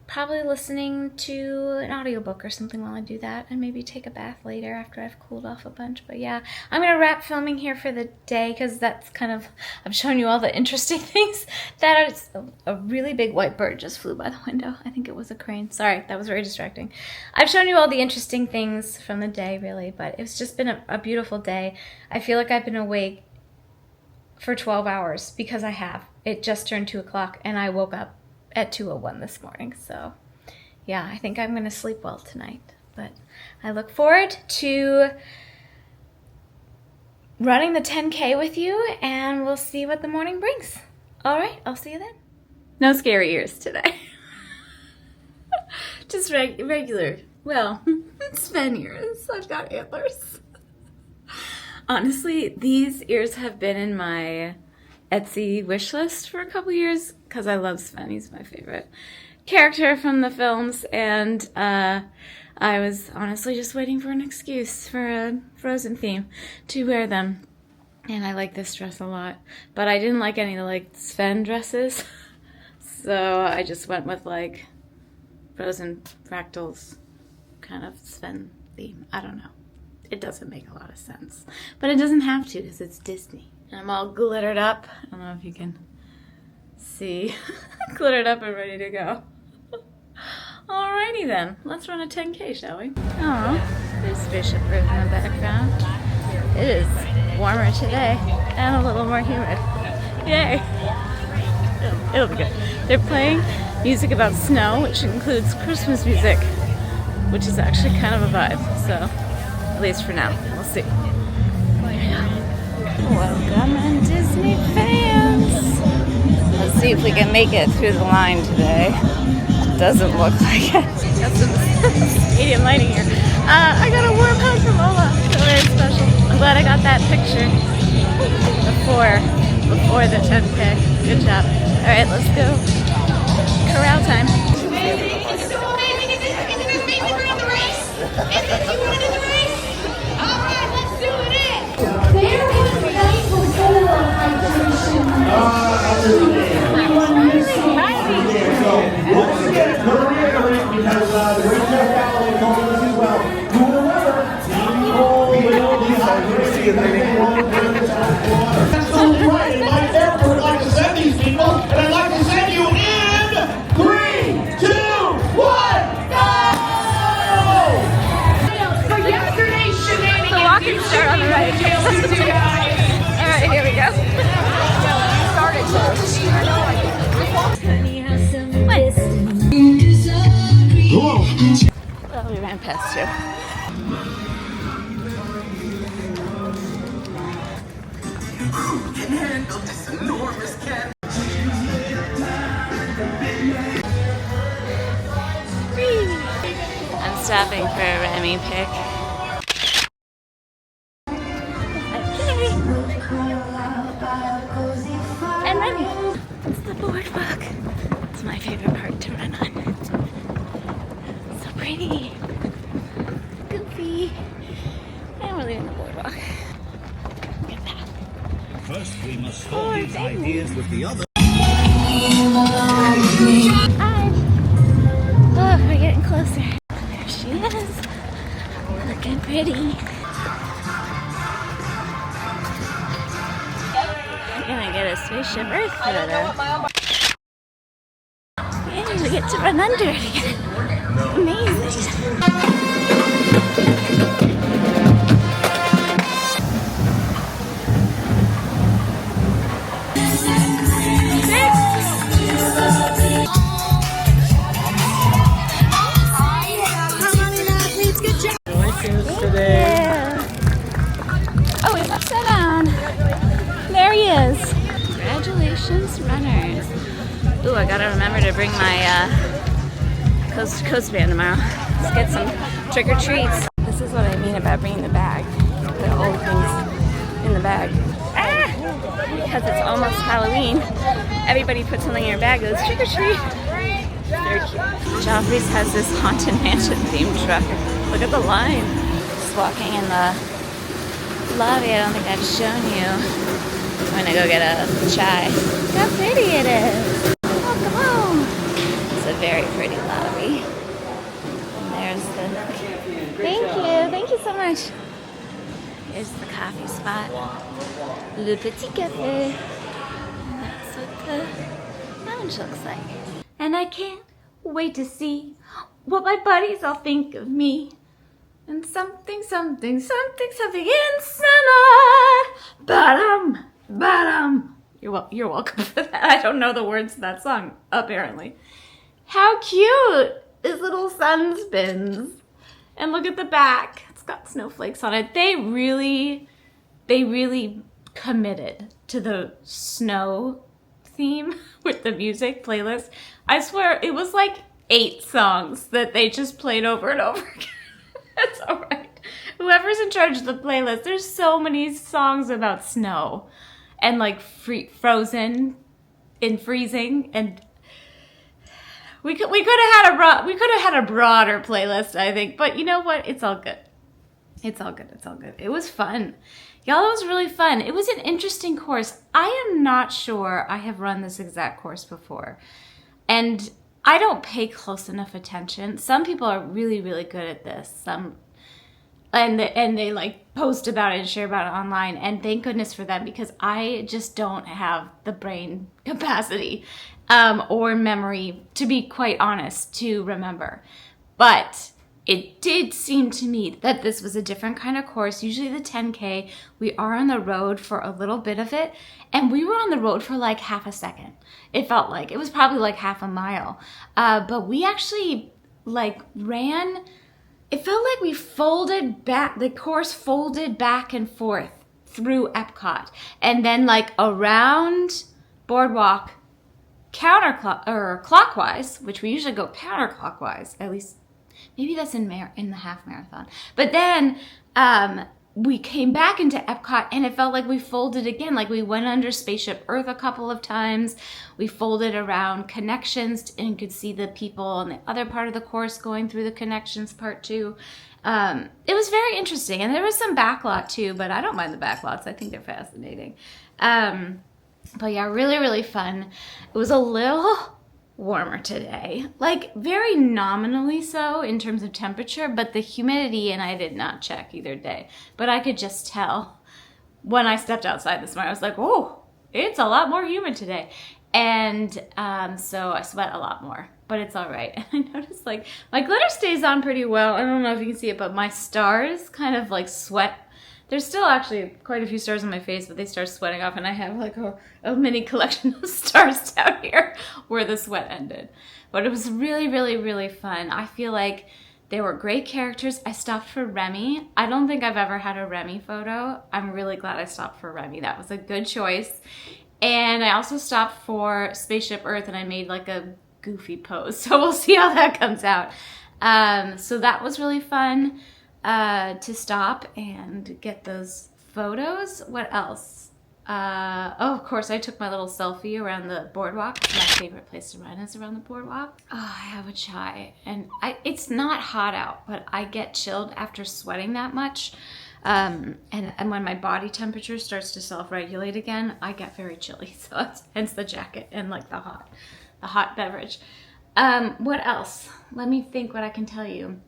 probably listening to an audiobook or something while I do that, and maybe take a bath later after I've cooled off a bunch. But yeah, I'm going to wrap filming here for the day because that's kind of, I've shown you all the interesting things. That is a really big white bird just flew by the window. I think it was a crane. Sorry, that was very distracting. I've shown you all the interesting things from the day, really, but it's just been a beautiful day. I feel like I've been awake for 12 hours because I have. It just turned 2 o'clock and I woke up at 2:01 this morning. So yeah, I think I'm gonna sleep well tonight, but I look forward to running the 10K with you, and we'll see what the morning brings. All right, I'll see you then. No scary ears today. Just regular, well, Sven ears. I've got antlers. Honestly, these ears have been in my Etsy wish list for a couple years because I love Sven. He's my favorite character from the films, and I was honestly just waiting for an excuse for a Frozen theme to wear them. And I like this dress a lot, but I didn't like any of the like Sven dresses, so I just went with like Frozen fractals kind of Sven theme. I don't know. It doesn't make a lot of sense, but it doesn't have to because it's Disney. And I'm all glittered up. I don't know if you can see. Glittered up and ready to go. Alrighty then. Let's run a 10K, shall we? Oh, there's Bishop in the background. It is warmer today and a little more humid. Yay! It'll be good. They're playing music about snow, which includes Christmas music, which is actually kind of a vibe. So, at least for now. We'll see. Welcome, Disney fans. Let's see if we can make it through the line today. Doesn't look like it. Got some stadium lighting here. I got a warm hug from Ola. So very special. I'm glad I got that picture before the 10K. Good job. All right, let's go. Corral time. It's so amazing. Is it amazing for the race? Is it you winning the race? All right, let's do it. There was a night before hydration. So, once again, to reiterate, because the race just following going as well. Who remember, Team Cole will be hydrated. Absolutely right, and I therefore would like to send these people, and I'd like to send you in 3, 2, 1, go! For yesterday's shenanigans, The walking start on the right. All right, here we go. started to. pass through. I'm stopping for a Remy pick. Okay. And Remy. It's the boardwalk. It's my favorite part to run on. So pretty. Goofy. And we're leaving the boardwalk. Look at that. First, we must hold these ideas with the other. Hi. Oh, we're getting closer. There she is. Looking pretty. I'm gonna get a spaceship Earth photo. Yay, we get to run under it again. Amazing. Today. Oh, he's upside down. There he is. Congratulations, runners. Ooh, I gotta remember to bring my Coast to Coast band tomorrow. Let's get some trick or treats. This is what I mean about bringing the bag. Put all the things in the bag. Ah! Because it's almost Halloween. Everybody puts something in your bag, goes trick or treat. Very cute. Joffrey's has this Haunted Mansion themed truck. Look at the line. Just walking in the lobby. I don't think I've shown you. I'm gonna go get a chai. Look how pretty it is. Welcome home. It's a very pretty lobby. And there's the... Thank you so much. Here's the coffee spot. Le Petit Café. And that's what the lounge looks like. And I can't wait to see what my buddies all think of me. And something in summer. Bottom. You're welcome for that. I don't know the words to that song, apparently. How cute is little sunspins. And look at the back. It's got snowflakes on it. They really committed to the snow theme with the music playlist. I swear it was like 8 songs that they just played over and over again. That's alright. Whoever's in charge of the playlist, there's so many songs about snow and like frozen and freezing, and we could have had a broader playlist, I think. But you know what? It's all good. It's all good. It was fun. Y'all, it was really fun. It was an interesting course. I am not sure I have run this exact course before. And I don't pay close enough attention. Some people are really, really good at this. And they like post about it and share about it online. And thank goodness for them, because I just don't have the brain capacity or memory, to be quite honest, to remember. But it did seem to me that this was a different kind of course. Usually the 10K, we are on the road for a little bit of it. And we were on the road for like half a second. It felt like. It was probably like half a mile. But we actually like ran. It felt like we folded back. The course folded back and forth through Epcot. And then like around Boardwalk clockwise, which we usually go counterclockwise, at least. Maybe that's in the half marathon. But then we came back into Epcot and it felt like we folded again. Like we went under Spaceship Earth a couple of times. We folded around Connections and could see the people on the other part of the course going through the Connections part too. It was very interesting. And there was some backlot too, but I don't mind the backlots. I think they're fascinating. But yeah, really, really fun. It was a little warmer today, like very nominally so in terms of temperature, but the humidity, and I did not check either day, but I could just tell when I stepped outside this morning. I was like, oh, it's a lot more humid today. And so I sweat a lot more, but it's all right. I noticed like my glitter stays on pretty well. I don't know if you can see it, but my stars kind of like sweat. There's still actually quite a few stars on my face, but they start sweating off, and I have like a mini collection of stars down here where the sweat ended. But it was really, really, really fun. I feel like There were great characters. I stopped for Remy. I don't think I've ever had a Remy photo. I'm really glad I stopped for Remy. That was a good choice. And I also stopped for Spaceship Earth, and I made like a goofy pose. So we'll see how that comes out. So that was really fun to stop and get those photos. What else? Oh, of course, I took my little selfie around the boardwalk. My favorite place to run is around the boardwalk. Oh, I have a chai, and it's not hot out, but I get chilled after sweating that much. And when my body temperature starts to self-regulate again, I get very chilly. So that's hence the jacket and like the hot beverage. What else? Let me think what I can tell you.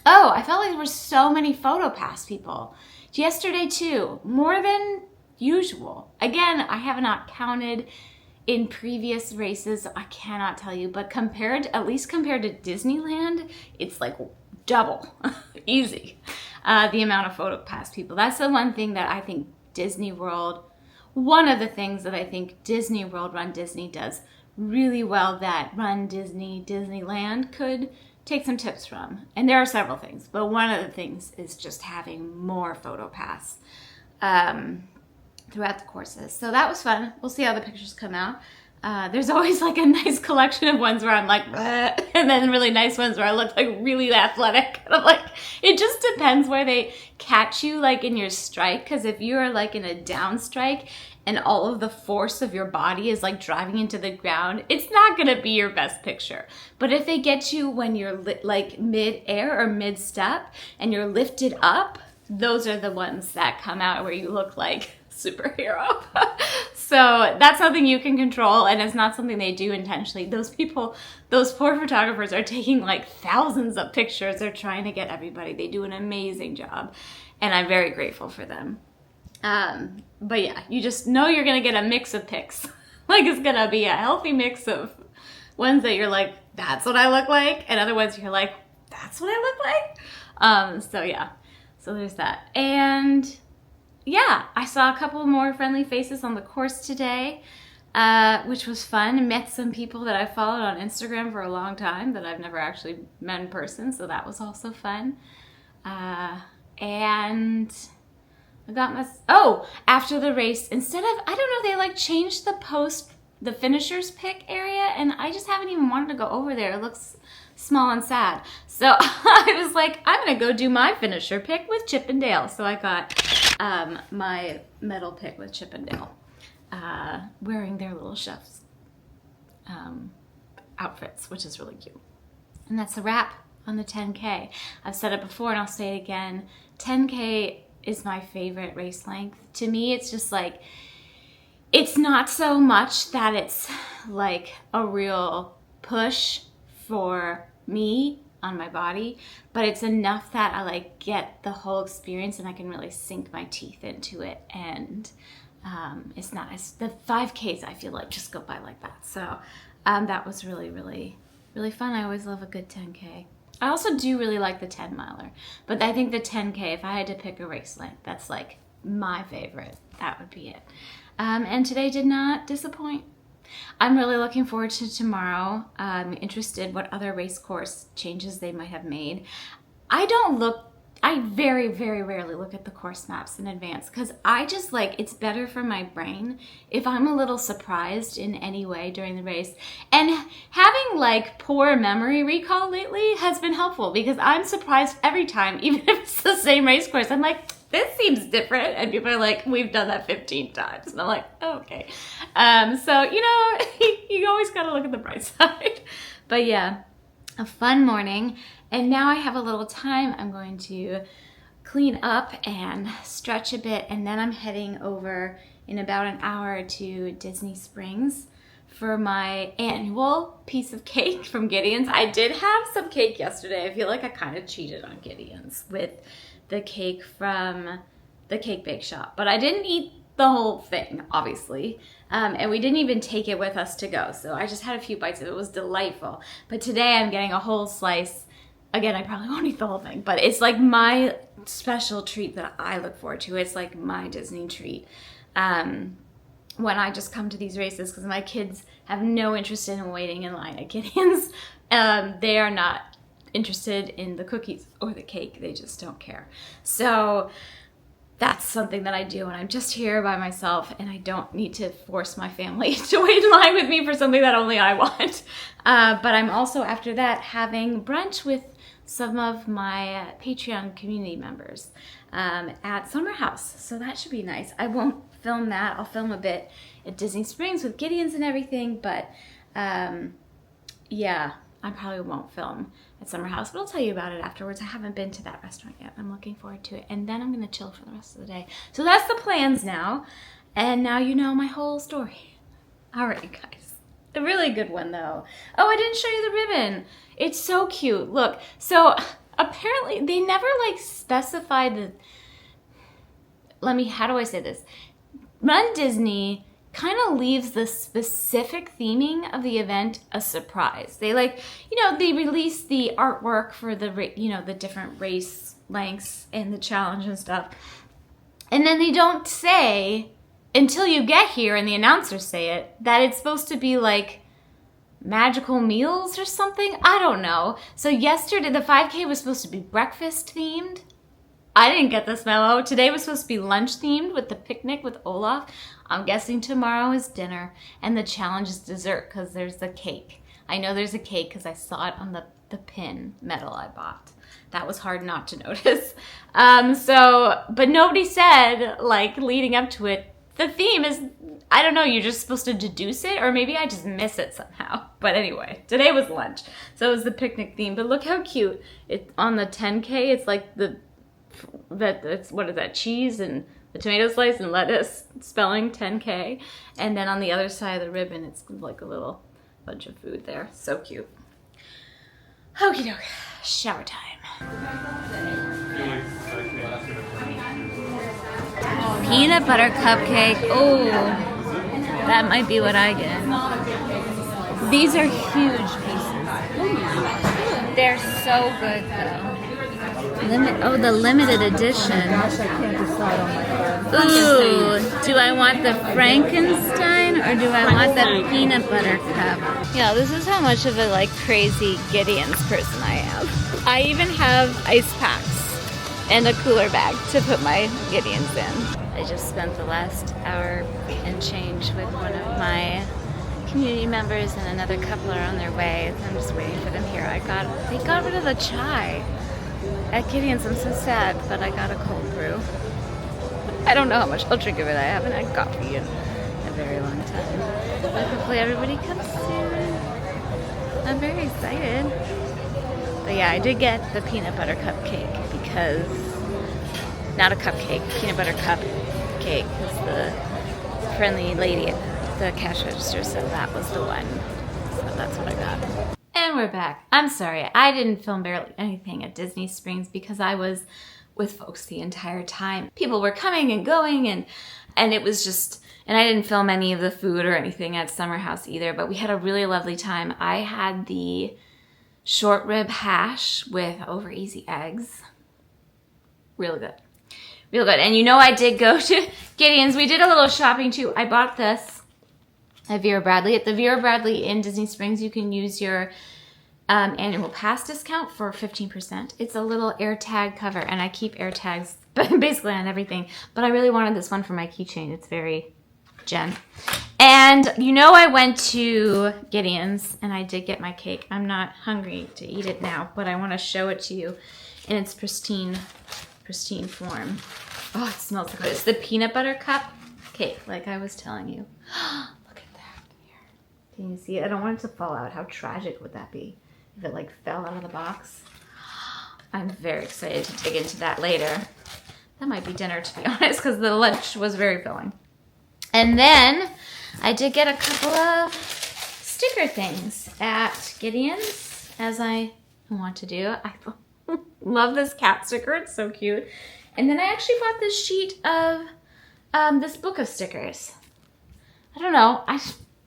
Oh, I felt like there were so many PhotoPass people. Yesterday too, more than usual. Again, I have not counted in previous races, so I cannot tell you, but at least compared to Disneyland, it's like double easy the amount of PhotoPass people. That's the one thing that I think one of the things that I think Disney World Run Disney does really well that Run Disney Disneyland could take some tips from. And there are several things, but one of the things is just having more PhotoPass throughout the courses. So that was fun. We'll see how the pictures come out. There's always like a nice collection of ones where I'm like, bleh, and then really nice ones where I look like really athletic. And I'm like, it just depends where they catch you like in your strike. Because if you are like in a down strike and all of the force of your body is like driving into the ground, it's not going to be your best picture. But if they get you when you're like mid-air or mid-step and you're lifted up, those are the ones that come out where you look like superhero. So that's something you can control, and it's not something they do intentionally. Those poor photographers are taking like thousands of pictures. They're trying to get everybody. They do an amazing job, and I'm very grateful for them. But yeah, you just know you're gonna get a mix of pics. Like it's gonna be a healthy mix of ones that you're like, that's what I look like, and other ones you're like, that's what I look like. So yeah, so there's that. And yeah, I saw a couple more friendly faces on the course today, which was fun. Met some people that I followed on Instagram for a long time that I've never actually met in person, so that was also fun. And I got after the race, instead of, I don't know, they like changed the finishers pick area, and I just haven't even wanted to go over there. It looks small and sad. So I was like, I'm gonna go do my finisher pick with Chip and Dale. So I got my medal pick with Chip and Dale, wearing their little chef's outfits, which is really cute. And that's a wrap on the 10K. I've said it before and I'll say it again. 10K is my favorite race length. To me, it's just like, it's not so much that it's like a real push for me on my body, but it's enough that I like get the whole experience and I can really sink my teeth into it. And it's not the 5Ks, I feel like, just go by like that. So that was really, really, really fun. I always love a good 10K. I also do really like the 10 miler, but I think the 10K, if I had to pick a race length, that's like my favorite. That would be it. And today did not disappoint. I'm really looking forward to tomorrow. I'm interested what other race course changes they might have made. I very, very rarely look at the course maps in advance because I just like, it's better for my brain if I'm a little surprised in any way during the race. And having like poor memory recall lately has been helpful because I'm surprised every time, even if it's the same race course. I'm like, this seems different. And people are like, we've done that 15 times. And I'm like, oh, okay. So, you know, you always got to look at the bright side. But yeah, a fun morning. And now I have a little time. I'm going to clean up and stretch a bit. And then I'm heading over in about an hour to Disney Springs for my annual piece of cake from Gideon's. I did have some cake yesterday. I feel like I kind of cheated on Gideon's with the cake from the Cake Bake Shop, but I didn't eat the whole thing, obviously, and we didn't even take it with us to go, so I just had a few bites of it. It was delightful, but today I'm getting a whole slice. Again, I probably won't eat the whole thing, but it's like my special treat that I look forward to. It's like my Disney treat when I just come to these races, because my kids have no interest in waiting in line at Gideon's. They are not interested in the cookies or the cake. They just don't care. So that's something that I do when I'm just here by myself and I don't need to force my family to wait in line with me for something that only I want. But I'm also, after that, having brunch with some of my Patreon community members at Summer House. So that should be nice. I won't film that. I'll film a bit at Disney Springs with Gideon's and everything, but yeah, I probably won't film at Summer House, but I'll tell you about it afterwards. I haven't been to that restaurant yet. I'm looking forward to it. And then I'm going to chill for the rest of the day. So that's the plans now. And now you know my whole story. All right, guys. A really good one, though. Oh, I didn't show you the ribbon. It's so cute. Look. So apparently they never like specified the... how do I say this? runDisney kind of leaves the specific theming of the event a surprise. They they release the artwork for the, the different race lengths and the challenge and stuff. And then they don't say, until you get here and the announcers say it, that it's supposed to be like magical meals or something. I don't know. So yesterday, the 5K was supposed to be breakfast themed. I didn't get this memo. Today was supposed to be lunch themed with the picnic with Olaf. I'm guessing tomorrow is dinner, and the challenge is dessert because there's the cake. I know there's a cake because I saw it on the pin medal I bought. That was hard not to notice. But nobody said, like, leading up to it, the theme is, I don't know, you're just supposed to deduce it, or maybe I just miss it somehow. But anyway, today was lunch, so it was the picnic theme. But look how cute. It on the 10K, it's like what is that, cheese and the tomato slice and lettuce, spelling 10K. And then on the other side of the ribbon, it's like a little bunch of food there. So cute. Okie doke, shower time. Peanut butter cupcake. Oh, that might be what I get. These are huge pieces. They're so good though. The limited edition. Gosh, I can't decide on my phone. Ooh, do I want the Frankenstein or do I want the peanut butter cup? Yeah, this is how much of a like crazy Gideon's person I am. I even have ice packs and a cooler bag to put my Gideon's in. I just spent the last hour and change with one of my community members and another couple are on their way. So I'm just waiting for them here. They got rid of the chai at Gideon's. I'm so sad, but I got a cold brew. I don't know how much I'll drink of it. I haven't had coffee in a very long time. But hopefully everybody comes soon. I'm very excited. But yeah, I did get the peanut butter cupcake because, not a cupcake, peanut butter cupcake, because the friendly lady at the cash register said that was the one. So that's what I got. And we're back. I'm sorry, I didn't film barely anything at Disney Springs because I was with folks the entire time. People were coming and going and it was just, and I didn't film any of the food or anything at Summer House either, but we had a really lovely time. I had the short rib hash with over easy eggs. Real good. Real good. And I did go to Gideon's. We did a little shopping too. I bought this at Vera Bradley. At the Vera Bradley in Disney Springs, you can use your annual pass discount for 15%. It's a little AirTag cover, and I keep AirTags basically on everything, but I really wanted this one for my keychain. It's very gem. And I went to Gideon's, and I did get my cake. I'm not hungry to eat it now, but I want to show it to you in its pristine form. Oh, it smells so good. It's the peanut butter cup cake, like I was telling you. Look at that. Here. Can you see it? I don't want it to fall out. How tragic would that be if it like fell out of the box? I'm very excited to dig into that later. That might be dinner, to be honest, because the lunch was very filling. And then I did get a couple of sticker things at Gideon's, as I want to do. I love this cat sticker. It's so cute. And then I actually bought this sheet of this book of stickers. I don't know. I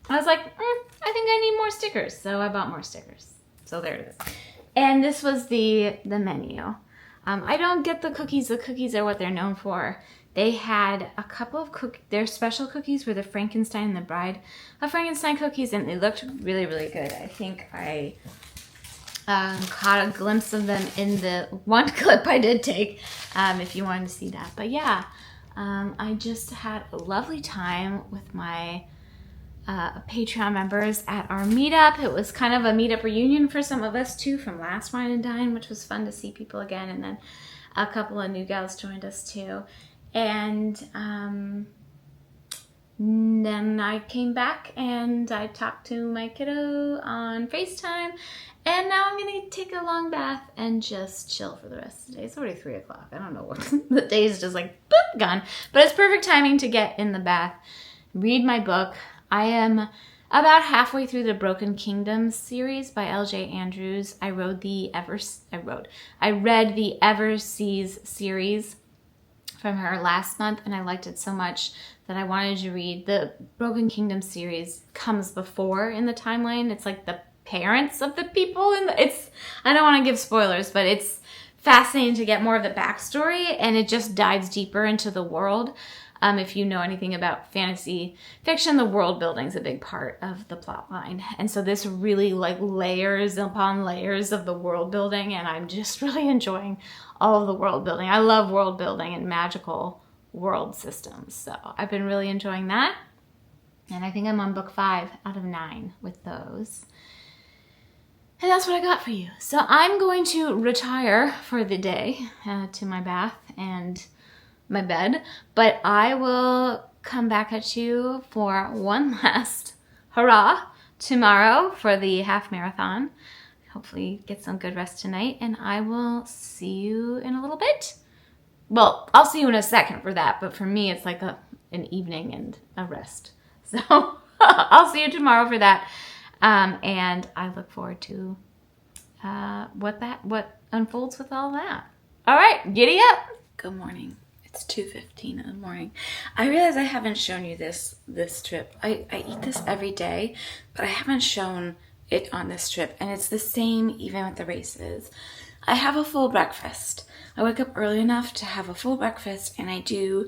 was like, I think I need more stickers. So I bought more stickers. So there it is. And this was the menu. I don't get the cookies. The cookies are what they're known for. They had a couple of their special cookies were the Frankenstein and the Bride of Frankenstein cookies, and they looked really, really good. I think I Caught a glimpse of them in the one clip I did take, if you wanted to see that. But yeah, I just had a lovely time with my Patreon members at our meetup. It was kind of a meetup reunion for some of us too from last Wine and Dine, which was fun to see people again. And then a couple of new gals joined us too. And then I came back and I talked to my kiddo on FaceTime. And now I'm going to take a long bath and just chill for the rest of the day. It's already 3 o'clock. I don't know what. The day is just like, boop, gone. But it's perfect timing to get in the bath, read my book. I am about halfway through the Broken Kingdoms series by L.J. Andrews. I read the Everseas series from her last month, and I liked it so much that I wanted to read. The Broken Kingdom series comes before in the timeline. It's like the parents of the people in the, I don't want to give spoilers, but it's fascinating to get more of the backstory, and it just dives deeper into the world. If you know anything about fantasy fiction, the world building is a big part of the plot line. And so this really like layers upon layers of the world building, and I'm just really enjoying all of the world building. I love world building and magical world systems. So I've been really enjoying that. And I think I'm on book 5 out of 9 with those. And that's what I got for you. So I'm going to retire for the day to my bath and my bed, but I will come back at you for one last hurrah tomorrow for the half marathon. Hopefully get some good rest tonight, and I will see you in a little bit. Well, I'll see you in a second for that, but for me it's like an evening and a rest. So I'll see you tomorrow for that, and I look forward to what unfolds with all that. All right, giddy up. Good morning. It's 2:15 in the morning. I realize I haven't shown you this trip. I eat this every day, but I haven't shown it on this trip, and it's the same even with the races. I have a full breakfast. I wake up early enough to have a full breakfast, and I do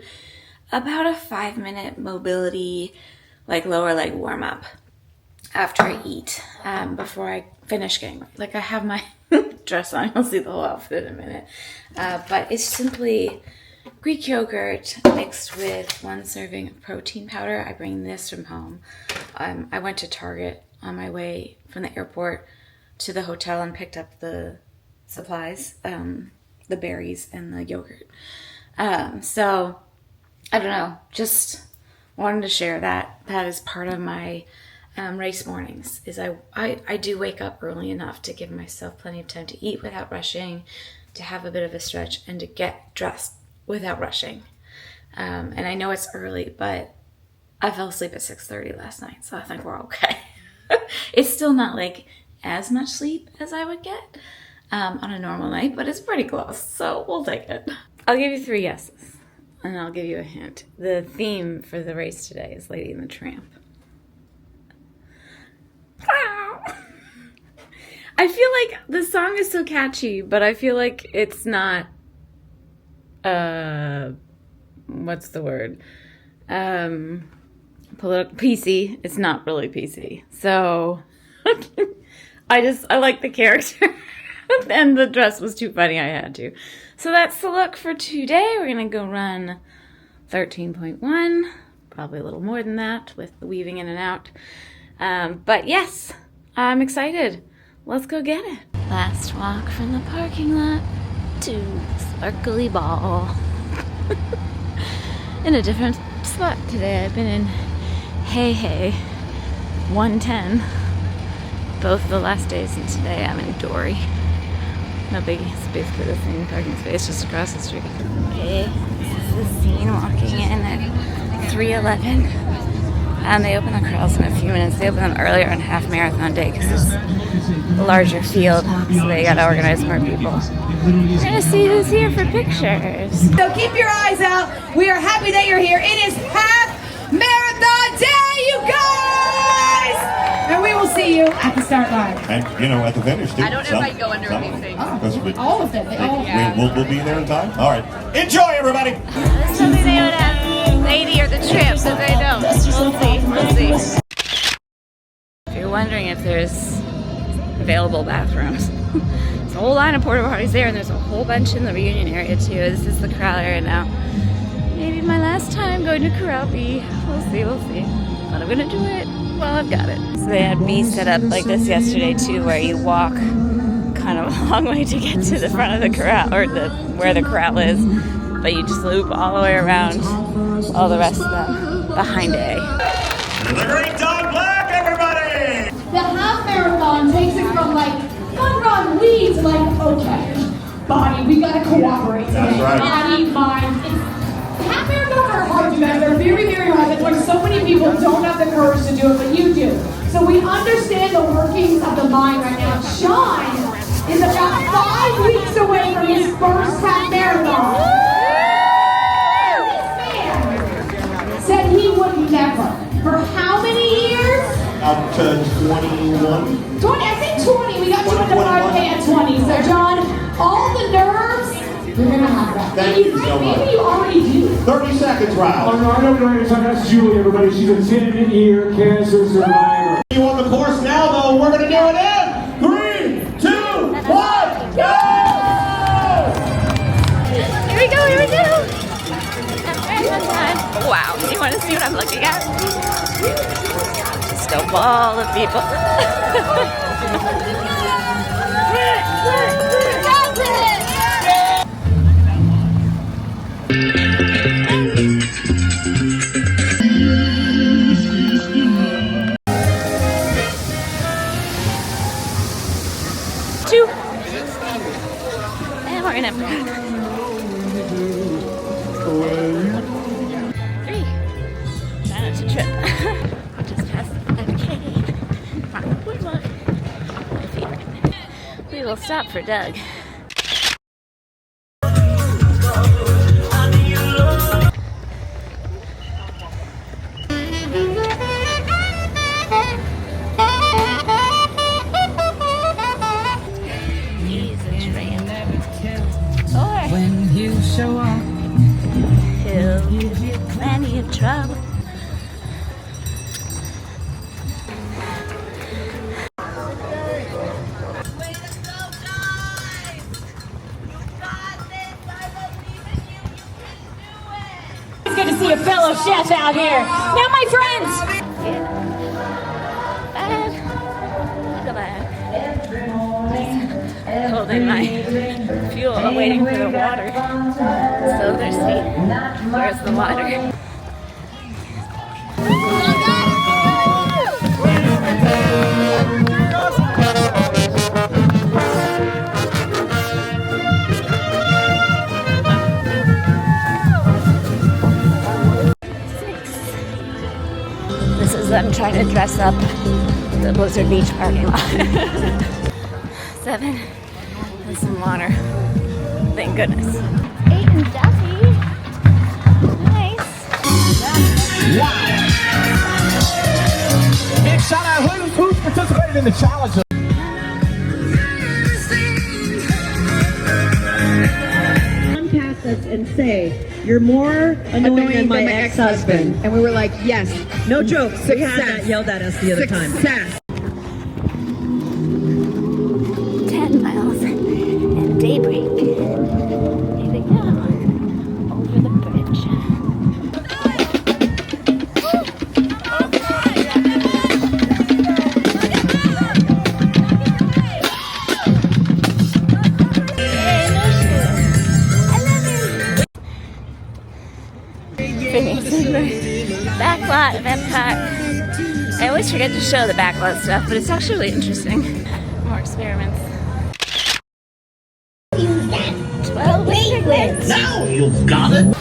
about a 5-minute mobility, like lower leg warm up after I eat, before I finish getting ready. Like I have my dress on. You'll see the whole outfit in a minute. But it's simply Greek yogurt mixed with 1 serving of protein powder. I bring this from home. I went to Target on my way from the airport to the hotel and picked up the supplies, the berries and the yogurt. So I don't know, just wanted to share that. That is part of my race mornings, is I do wake up early enough to give myself plenty of time to eat without rushing, to have a bit of a stretch, and to get dressed without rushing. And I know it's early, but I fell asleep at 6:30 last night, so I think we're okay. It's still not like as much sleep as I would get on a normal night, but it's pretty close, so we'll take it. I'll give you 3 yeses, and I'll give you a hint. The theme for the race today is Lady and the Tramp. I feel like the song is so catchy, but I feel like it's not what's the word? PC. It's not really PC. So I like the character and the dress was too funny. I had to. So that's the look for today. We're going to go run 13.1, probably a little more than that with the weaving in and out. But yes, I'm excited. Let's go get it. Last walk from the parking lot to Sparkly Ball. In a different spot today. I've been in Hey 110 both the last days, and today I'm in Dory. No biggie, it's basically the same parking space just across the street. Okay, this is the scene walking in at 3:11. And they open the curls in a few minutes. They open them earlier on half marathon day because it's a larger field, so they gotta organize more people. We're gonna see who's here for pictures. So keep your eyes out. We are happy that you're here. It is half marathon day, you guys! And we will see you at the start line. And, at the finish, too. I don't know if I go under anything. All of them. We'll be there in time. All right. Enjoy, everybody. Something they would have Lady or the Tramp, so they don't. We'll see. If you're wondering if there's available bathrooms, There's a whole line of porta potties there, and there's a whole bunch in the reunion area too. This is the corral area now. Maybe my last time going to Corral B. We'll see, we'll see. But I'm gonna do it while I've got it. So they had B set up like this yesterday too, where you walk kind of a long way to get to the front of the corral, or where the corral is, but you just loop all the way around all the rest of them behind A. The Great Dog Black, everybody! The half marathon takes it from like fun run lead to like, okay, body, we gotta cooperate today. That's right. And I need mine. Half marathons are hard, you guys. They're very, very hard. That's why so many people don't have the courage to do it, but you do. So we understand the workings of the mind right now. Sean is about 5 weeks away from his first half marathon. This man said he would never. For how many years? Up to 21. 20, I think 20. We got you in the 5K at 20. So John, all the nerves, you're gonna have that. Thank you so much. Maybe you already do. 30 seconds, Oh, Ralph. no, I know we don't have time. That's Julie, everybody. She's a 10-year cancer survivor. You on the course now, though. We're going to do it in 3, 2, 1, go! Here we go, here we go! Wow, you want to see what I'm looking at? Just a wall of people. Two. And we're in Epcot. 3. Try not to trip. Just past Epcot on the Boardwalk. My favorite. We will stop for Doug. He's a tramp. Or When you show up. he'll give you plenty of trouble. It's good to see a fellow chef out here. Now, my friends. Bye. Look at that. Holding my fuel, waiting for the water. So thirsty. Where's the water? This is them trying to dress up the Blizzard Beach parking lot. 7. And some water. Thank goodness. 8 and Duffy. Nice. Big shout out. Who's participated in the challenge? Run past us and say, "You're more annoying than my ex-husband." And we were like, yes. No joke. We had Success. that yelled at us the other time. Success. 10 miles and daybreak. Here we go. Over the bridge. Hey, no shoes. I love you. Finished the back lot of Epcot. I always forget to show the backlot stuff, but it's actually really interesting. More experiments. 12 piglets. Now you've got it.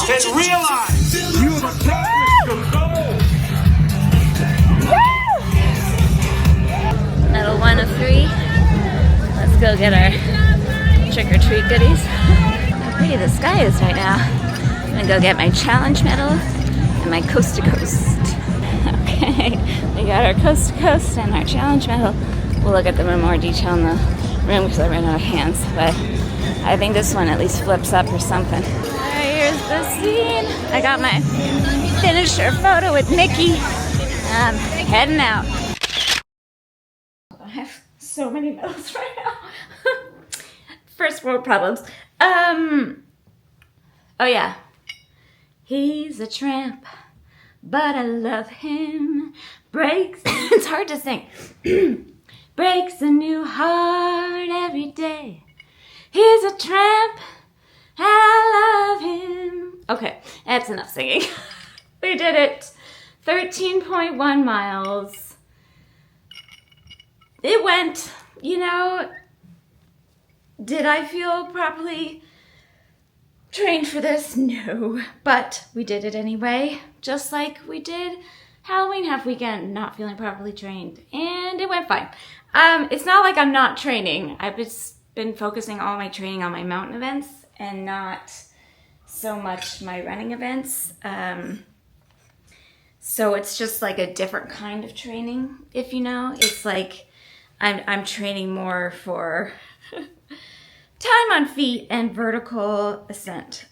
And realize you have accomplished the goal. Medal 1 of 3. Let's go get our trick-or-treat goodies. How pretty the sky is right now. I'm gonna go get my challenge medal and my coast to coast. Okay, we got our coast to coast and our challenge medal. We'll look at them in more detail in the room because I ran out of hands, but I think this one at least flips up or something. Here's the scene. I got my finisher photo with Nikki. Heading out. I have so many medals right now. First world problems. Oh yeah. He's a tramp, but I love him. Breaks, it's hard to sing. Breaks a new heart every day. He's a tramp, I love him. Okay, that's enough singing. We did it. 13.1 miles. It went, you know, did I feel properly trained for this? No, but we did it anyway, just like we did Halloween half weekend, not feeling properly trained, and it went fine. It's not like I'm not training. I've just been focusing all my training on my mountain events and not so much my running events. So it's just like a different kind of training, if you know. It's like I'm training more for time on feet and vertical ascent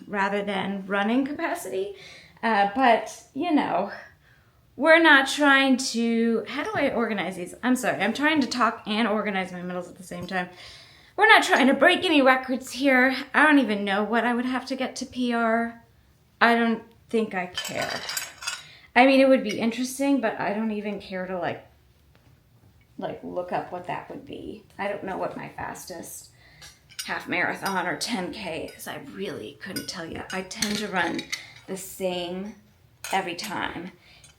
rather than running capacity. But, you know, we're not trying to, how do I organize these? I'm sorry, I'm trying to talk and organize my medals at the same time. We're not trying to break any records here. I don't even know what I would have to get to PR. I don't think I care. I mean, it would be interesting, but I don't even care to like look up what that would be. I don't know what my fastest half marathon or 10K is. I really couldn't tell you. I tend to run the same every time.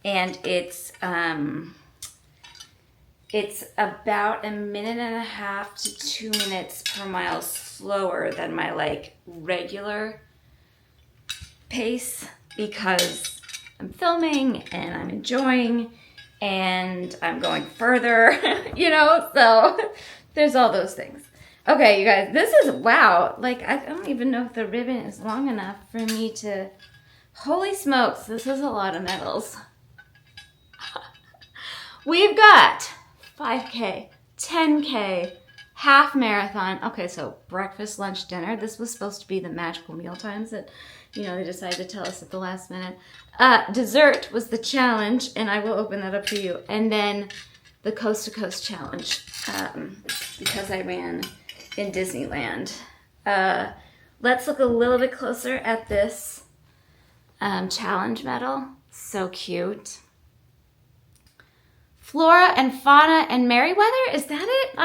And it's about 1.5 minutes to 2 minutes per mile slower than my like regular pace because I'm filming and I'm enjoying and I'm going further, you know, so there's all those things. Okay, you guys, this is, wow, like I don't even know if the ribbon is long enough for me to, holy smokes, this is a lot of medals. We've got 5K, 10K, half marathon. Okay, so breakfast, lunch, dinner. This was supposed to be the magical meal times that, you know, they decided to tell us at the last minute. Dessert was the challenge, and I will open that up for you. And then the Coast to Coast challenge, because I ran in Disneyland. Let's look a little bit closer at this challenge medal. So cute. Flora and Fauna and Merriweather, is that it?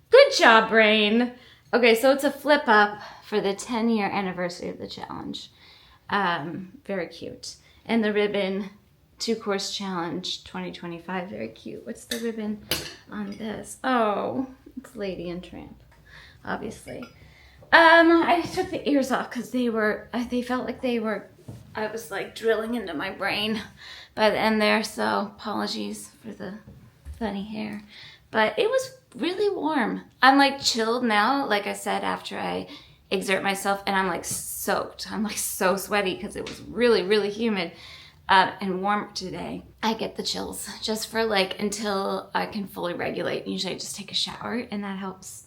Good job, brain. Okay, so it's a flip up for the 10-year anniversary of the challenge. Very cute. And the ribbon, 2-course challenge 2025, very cute. What's the ribbon on this? Oh, it's Lady and Tramp, obviously. I took the ears off because they felt like I was like drilling into my brain by the end there, so apologies for the funny hair. But it was really warm. I'm like chilled now, like I said, after I exert myself, and I'm like soaked. I'm like so sweaty because it was really, really humid and warm today. I get the chills just for like until I can fully regulate. Usually I just take a shower and that helps.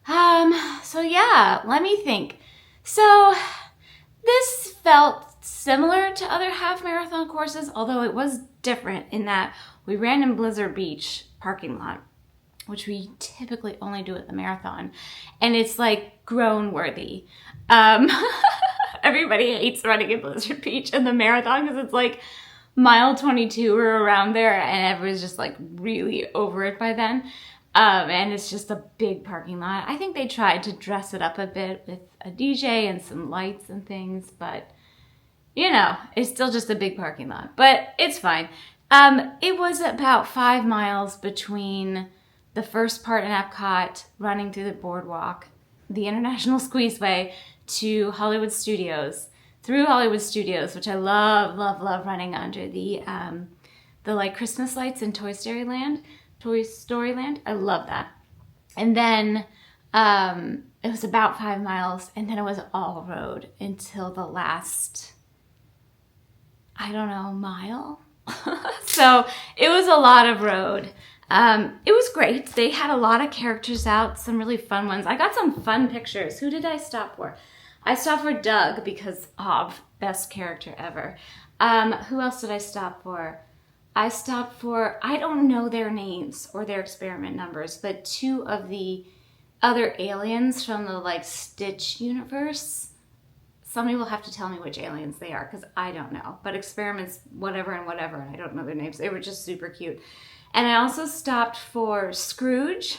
So yeah, let me think. So this felt similar to other half marathon courses, although it was different in that we ran in Blizzard Beach parking lot, which we typically only do at the marathon. And it's like grown worthy. Everybody hates running in Blizzard Beach in the marathon because it's like mile 22 or around there, and everyone's just like really over it by then. And it's just a big parking lot. I think they tried to dress it up a bit with a DJ and some lights and things, but you know, it's still just a big parking lot, but it's fine. It was about 5 miles between the first part in Epcot, running through the Boardwalk, the International Squeezeway, to Hollywood Studios, through Hollywood Studios, which I love, love, love running under the like Christmas lights in Toy Story Land. I love that. And then It was about 5 miles, and then it was all road until the last, I don't know, mile. So it was a lot of road. It was great. They had a lot of characters out, some really fun ones. I got some fun pictures. Who did I stop for? I stopped for Doug because best character ever. Who else did I stop for? I stopped for, I don't know their names or their experiment numbers, but 2 of the other aliens from the like Stitch universe. Somebody will have to tell me which aliens they are because I don't know. But experiments, whatever and whatever, and I don't know their names. They were just super cute. And I also stopped for Scrooge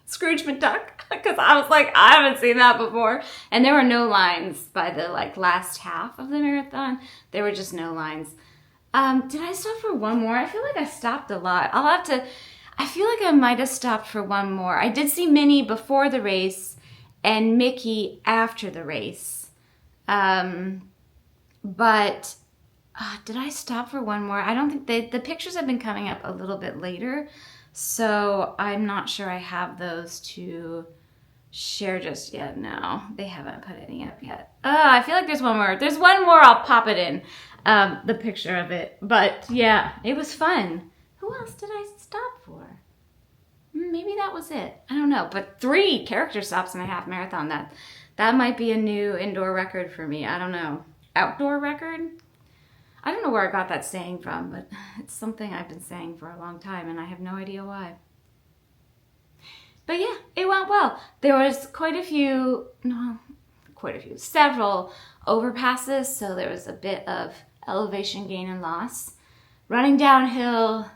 McDuck, because I was like, I haven't seen that before. And there were no lines by the like last half of the marathon. There were just no lines. Did I stop for one more? I feel like I stopped a lot. I feel like I might have stopped for one more. I did see Minnie before the race and Mickey after the race. But did I stop for one more? I don't think the pictures have been coming up a little bit later, so I'm not sure I have those to share just yet. No, they haven't put any up yet. I feel like there's one more. There's one more. I'll pop it in, the picture of it. But yeah, it was fun. Who else did I stop for? Maybe that was it. I don't know. But 3 character stops in a half marathon. That might be a new indoor record for me. I don't know. Outdoor record? I don't know where I got that saying from, but it's something I've been saying for a long time, and I have no idea why. But yeah, it went well. There was several overpasses, so there was a bit of elevation gain and loss. Running downhill,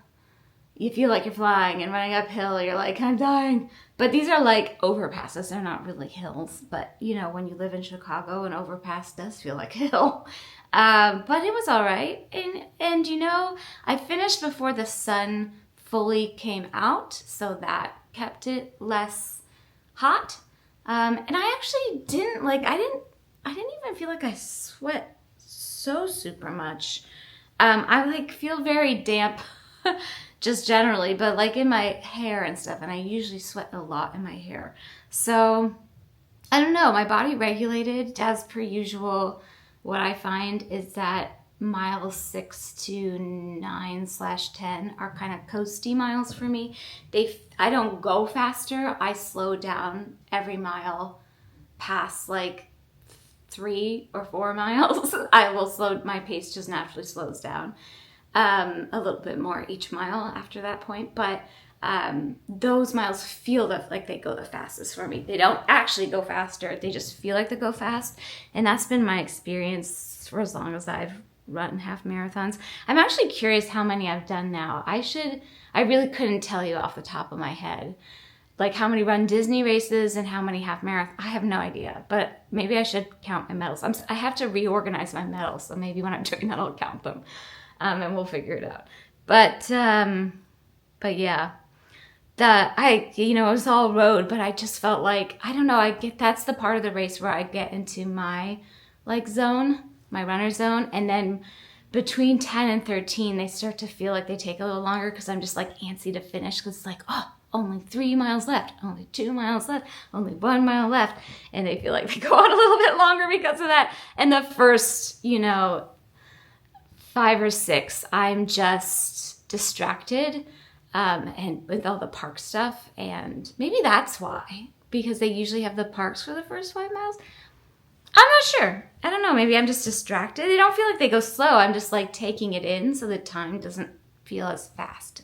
you feel like you're flying, and running uphill, you're like, I'm dying. But these are like overpasses. They're not really hills. But, you know, when you live in Chicago, an overpass does feel like a hill. But it was all right. And you know, I finished before the sun fully came out, so that kept it less hot. And I actually didn't even feel like I sweat so super much. I like feel very damp just generally, but like in my hair and stuff, and I usually sweat a lot in my hair. So I don't know, my body regulated as per usual. What I find is that miles 6 to 9/10 are kind of coasty miles for me. I don't go faster. I slow down every mile past like 3 or 4 miles. My pace just naturally slows down a little bit more each mile after that point. But those miles feel like they go the fastest for me. They don't actually go faster. They just feel like they go fast. And that's been my experience for as long as I've run half marathons. I'm actually curious how many I've done now. I really couldn't tell you off the top of my head. Like how many runDisney races and how many half marathons. I have no idea, but maybe I should count my medals. I have to reorganize my medals, so maybe when I'm doing that, I'll count them, and we'll figure it out. But yeah, it was all road, but I just felt like, I don't know, that's the part of the race where I get into my like zone, my runner zone, and then between 10 and 13, they start to feel like they take a little longer because I'm just like antsy to finish because it's like, oh, only 3 miles left, only 2 miles left, only 1 mile left. And they feel like they go on a little bit longer because of that. And the first, 5 or 6, I'm just distracted and with all the park stuff. And maybe that's why, because they usually have the parks for the first 5 miles. I'm not sure. I don't know. Maybe I'm just distracted. They don't feel like they go slow. I'm just like taking it in so the time doesn't feel as fast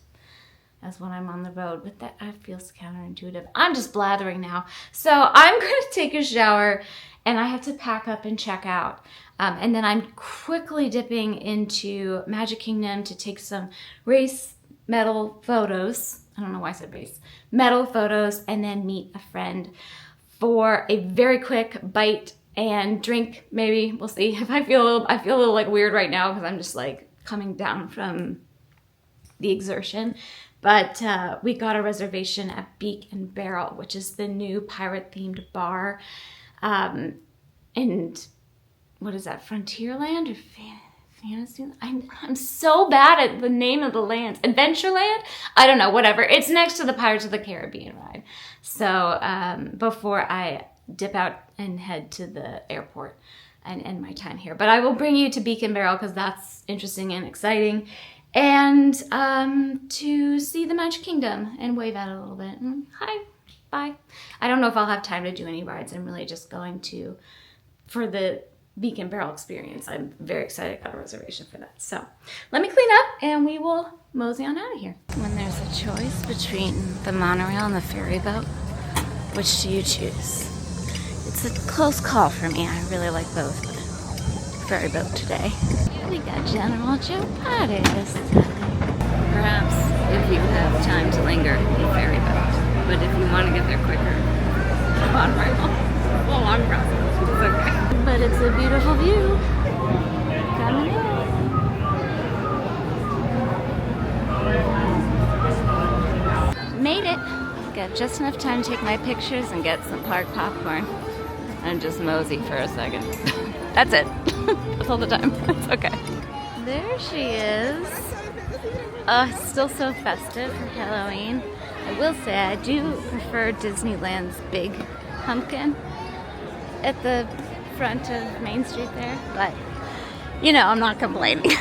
as when I'm on the road. But that feels counterintuitive. I'm just blathering now. So I'm going to take a shower and I have to pack up and check out. And then I'm quickly dipping into Magic Kingdom to take some race medal photos. I don't know why I said race. Medal photos, and then meet a friend for a very quick bite and drink, maybe. We'll see. If I feel a little like weird right now because I'm just like coming down from the exertion. But we got a reservation at Beak and Barrel, which is the new pirate-themed bar. And what is that, Frontierland or Fantasyland? I'm so bad at the name of the lands. Adventureland? I don't know, whatever. It's next to the Pirates of the Caribbean ride. So before I dip out and head to the airport and end my time here. But I will bring you to Beacon Barrel because that's interesting and exciting. And to see the Magic Kingdom and wave at it a little bit. Hi, bye. I don't know if I'll have time to do any rides. I'm really just going for the Beacon Barrel experience. I'm very excited. I got a reservation for that. So let me clean up and we will mosey on out of here. When there's a choice between the monorail and the ferry boat, which do you choose? It's a close call for me. I really like both, but ferry boat today. We got General Joe Party this time. Perhaps if you have time to linger, the ferry boat. But if you want to get there quicker, monorail. It's a long process. It's okay. But it's a beautiful view. Coming in. Made it. Got just enough time to take my pictures and get some park popcorn. And just mosey for a second. That's it. That's all the time. It's okay. There she is. It's still so festive for Halloween. I will say I do prefer Disneyland's big pumpkin at the front of Main Street there, but you know, I'm not complaining.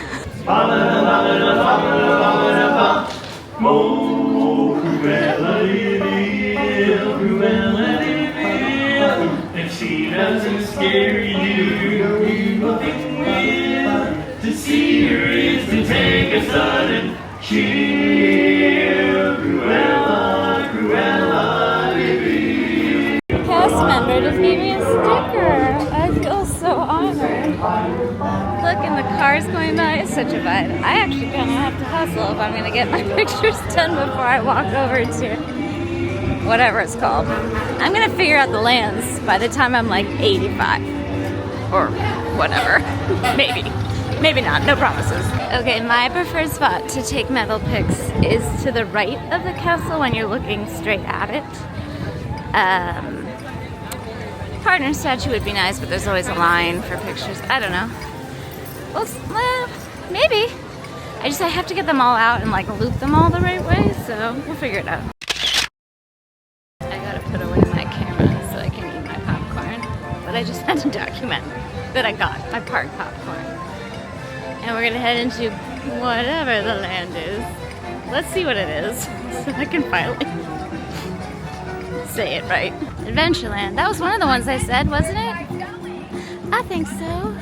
If she doesn't scare you will think real. To see her is to take a sudden chill. Cruella, Cruella, baby. Cast member just gave me a sticker. I feel so honored. Look, and the cars going by. It's such a vibe. I actually kind of have to hustle if I'm going to get my pictures done before I walk over to whatever it's called. I'm going to figure out the lands by the time I'm like 85. Or whatever. Maybe. Maybe not. No promises. Okay, my preferred spot to take medal pics is to the right of the castle when you're looking straight at it. Partner statue would be nice, but there's always a line for pictures. I don't know. Well, maybe. I have to get them all out and like loop them all the right way, so we'll figure it out. I gotta put away my camera so I can eat my popcorn, but I just had to document that I got my park popcorn. And we're gonna head into whatever the land is. Let's see what it is, so I can finally say it right. Adventureland. That was one of the ones I said, wasn't it? I think so.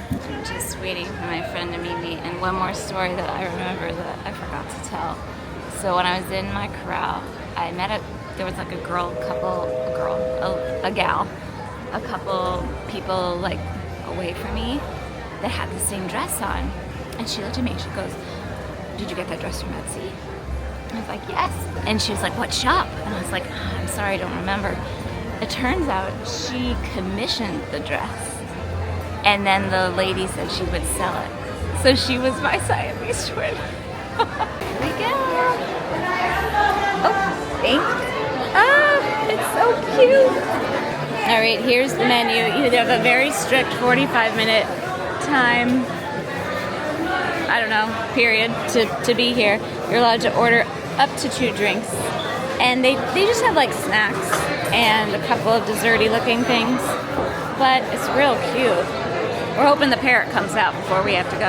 Just waiting for my friend to meet me. And one more story that I remember that I forgot to tell. So when I was in my corral, I met there was like a couple people like away from me that had the same dress on. And she looked at me and she goes, "Did you get that dress from Etsy?" I was like, "Yes." And she was like, "What shop?" And I was like, "I'm sorry, I don't remember." It turns out she commissioned the dress. And then the lady said she would sell it. So she was my Siamese twin. Here we go. Oh, thanks. Ah, it's so cute. All right, here's the menu. You have a very strict 45-minute time, I don't know, period, to be here. You're allowed to order up to 2 drinks. And they just have like snacks and a couple of desserty looking things. But it's real cute. We're hoping the parrot comes out before we have to go.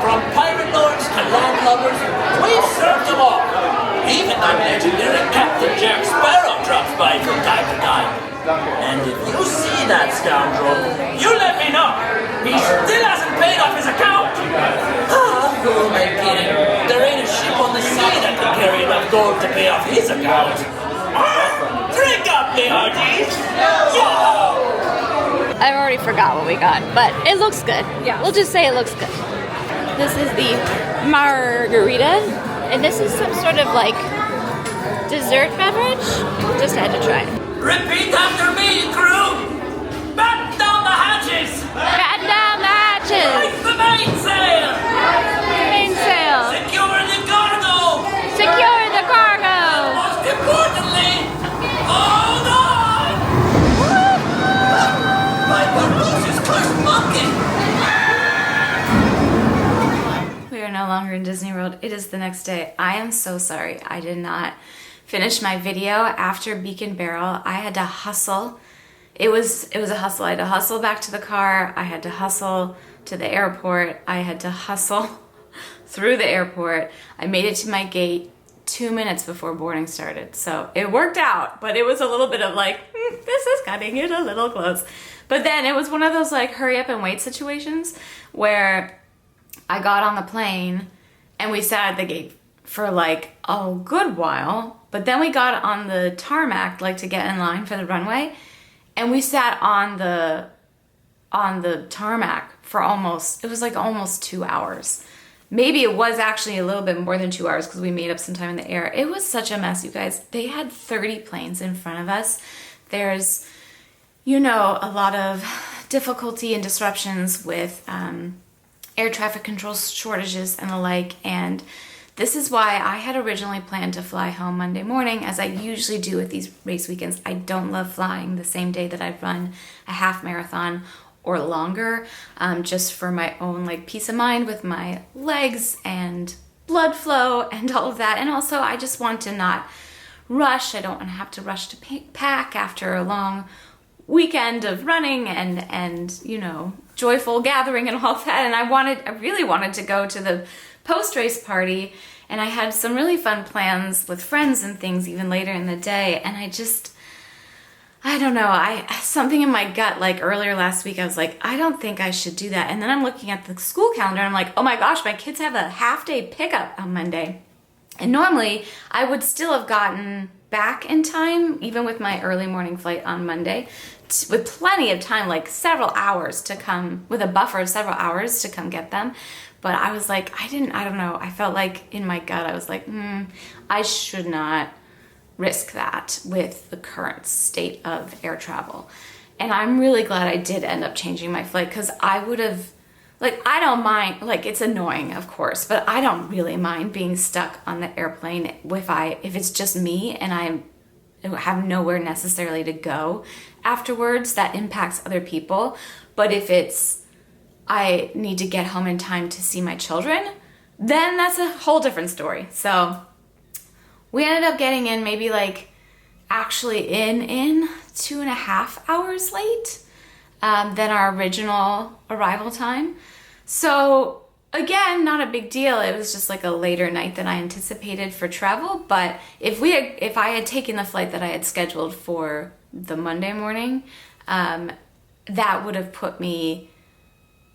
From pirate lords to landlubbers, we've served them all. Even our legendary Captain Jack Sparrow drops by from time to time. And if you see that scoundrel, you let me know. He still hasn't paid off his account. Who am I kidding? There ain't a ship on the sea that can carry enough gold to pay off his account. Drink up, me hearties. Yo! I already forgot what we got, but it looks good. Yeah. We'll just say it looks good. This is the margarita, and this is some sort of like dessert beverage. Just had to try it. Repeat after me, crew! Batten down the hatches! Batten down the hatches! Raise the mainsail! Mainsail! Secure the cargo! Secure the cargo! And most importantly, hold on! My purpose is first monkey! no longer in Disney World. It is the next day. I am so sorry. I did not finish my video after Beacon Barrel. I had to hustle. It was a hustle. I had to hustle back to the car. I had to hustle to the airport. I had to hustle through the airport. I made it to my gate 2 minutes before boarding started. So it worked out, but it was a little bit of like, this is cutting it a little close. But then it was one of those like hurry up and wait situations where I got on the plane and we sat at the gate for like a good while, but then we got on the tarmac like to get in line for the runway, and we sat on the tarmac for almost 2 hours. Maybe it was actually a little bit more than 2 hours because we made up some time in the air. It was such a mess, you guys. They had 30 planes in front of us. There's, you know, a lot of difficulty and disruptions with air traffic control shortages and the like. And this is why I had originally planned to fly home Monday morning, as I usually do with these race weekends. I don't love flying the same day that I run a half marathon or longer, just for my own like peace of mind with my legs and blood flow and all of that. And also I just want to not rush. I don't want to have to rush to pack after a long weekend of running and you know, joyful gathering and all that. And I really wanted to go to the post-race party, and I had some really fun plans with friends and things even later in the day. And I don't know, something in my gut, like earlier last week, I was like, I don't think I should do that. And then I'm looking at the school calendar and I'm like, oh my gosh, my kids have a half-day pickup on Monday. And normally I would still have gotten back in time, even with my early morning flight on Monday, with plenty of time, like several hours to come, with a buffer of several hours to come get them. But I was like, I don't know. I felt like in my gut, I was like, I should not risk that with the current state of air travel. And I'm really glad I did end up changing my flight, because I would have, like, I don't mind, like, it's annoying, of course, but I don't really mind being stuck on the airplane if it's just me and I have nowhere necessarily to go afterwards. That impacts other people. But if I need to get home in time to see my children, then that's a whole different story. So we ended up getting in maybe like actually in 2.5 hours late than our original arrival time. So again, not a big deal. It was just like a later night than I anticipated for travel. But if I had taken the flight that I had scheduled for the Monday morning, that would have put me,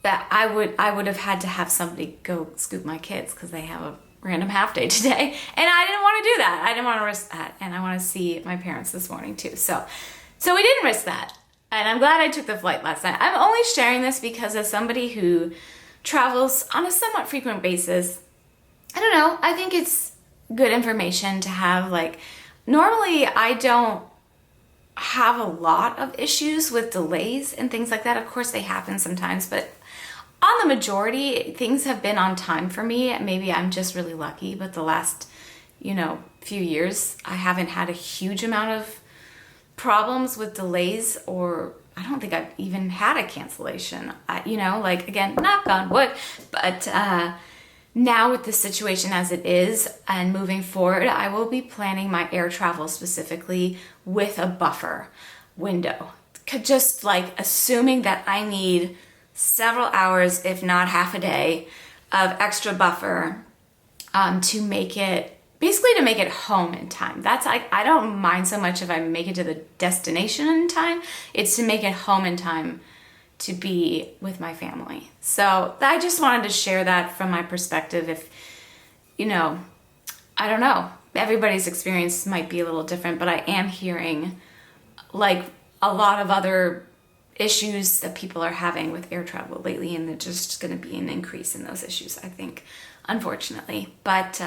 that I would have had to have somebody go scoop my kids because they have a random half day today, and I didn't want to do that. I didn't want to risk that, and I want to see my parents this morning too. So we didn't risk that, and I'm glad I took the flight last night. I'm only sharing this because as somebody who travels on a somewhat frequent basis, I don't know, I think it's good information to have. Like, normally I don't have a lot of issues with delays and things like that. Of course they happen sometimes, but on the majority, things have been on time for me. Maybe I'm just really lucky, but the last, few years, I haven't had a huge amount of problems with delays, or I don't think I've even had a cancellation. Again, knock on wood, but now with the situation as it is and moving forward, I will be planning my air travel specifically with a buffer window. Just like assuming that I need several hours, if not half a day, of extra buffer to make it home in time. That's like, I don't mind so much if I make it to the destination in time. It's to make it home in time to be with my family. So I just wanted to share that from my perspective. If, I don't know, everybody's experience might be a little different, but I am hearing like a lot of other issues that people are having with air travel lately, and there's just going to be an increase in those issues, I think, unfortunately. But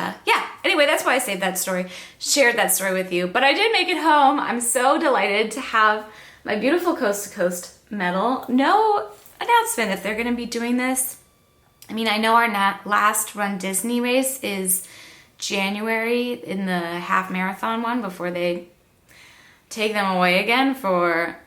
anyway, that's why I shared that story with you. But I did make it home. I'm so delighted to have my beautiful Coast to Coast medal. No announcement if they're going to be doing this. I mean, I know our last runDisney race is January in the half marathon one, before they take them away again for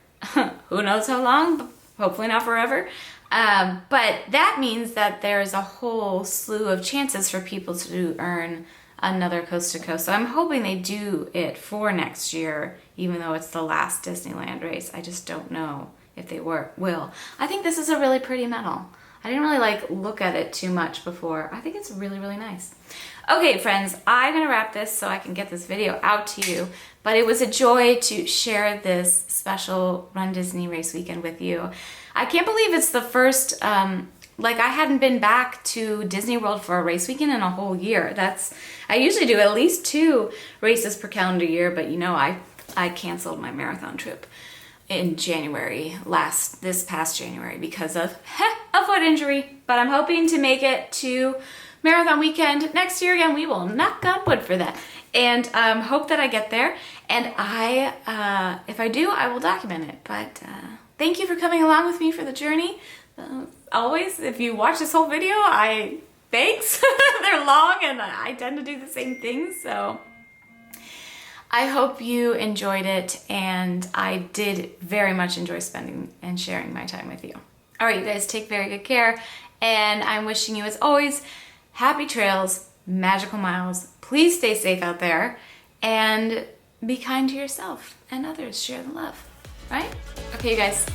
who knows how long, hopefully not forever. But that means that there's a whole slew of chances for people to earn another coast to coast. So I'm hoping they do it for next year, even though it's the last Disneyland race. I just don't know if they will. I think this is a really pretty medal. I didn't really look at it too much before. I think it's really, really nice. Okay, friends, I'm gonna wrap this so I can get this video out to you. But it was a joy to share this special Run Disney race weekend with you. I can't believe it's the first, I hadn't been back to Disney World for a race weekend in a whole year. I usually do at least 2 races per calendar year, but you know, I canceled my marathon trip in January, this past January, because of a foot injury. But I'm hoping to make it to marathon weekend next year again. We will knock on wood for that. And hope that I get there. And if I do, I will document it. But thank you for coming along with me for the journey. Always, if you watch this whole video, thanks. They're long and I tend to do the same things, so I hope you enjoyed it, and I did very much enjoy spending and sharing my time with you. All right, you guys, take very good care, and I'm wishing you, as always, happy trails, magical miles. Please stay safe out there, and be kind to yourself and others. Share the love, right? Okay, you guys.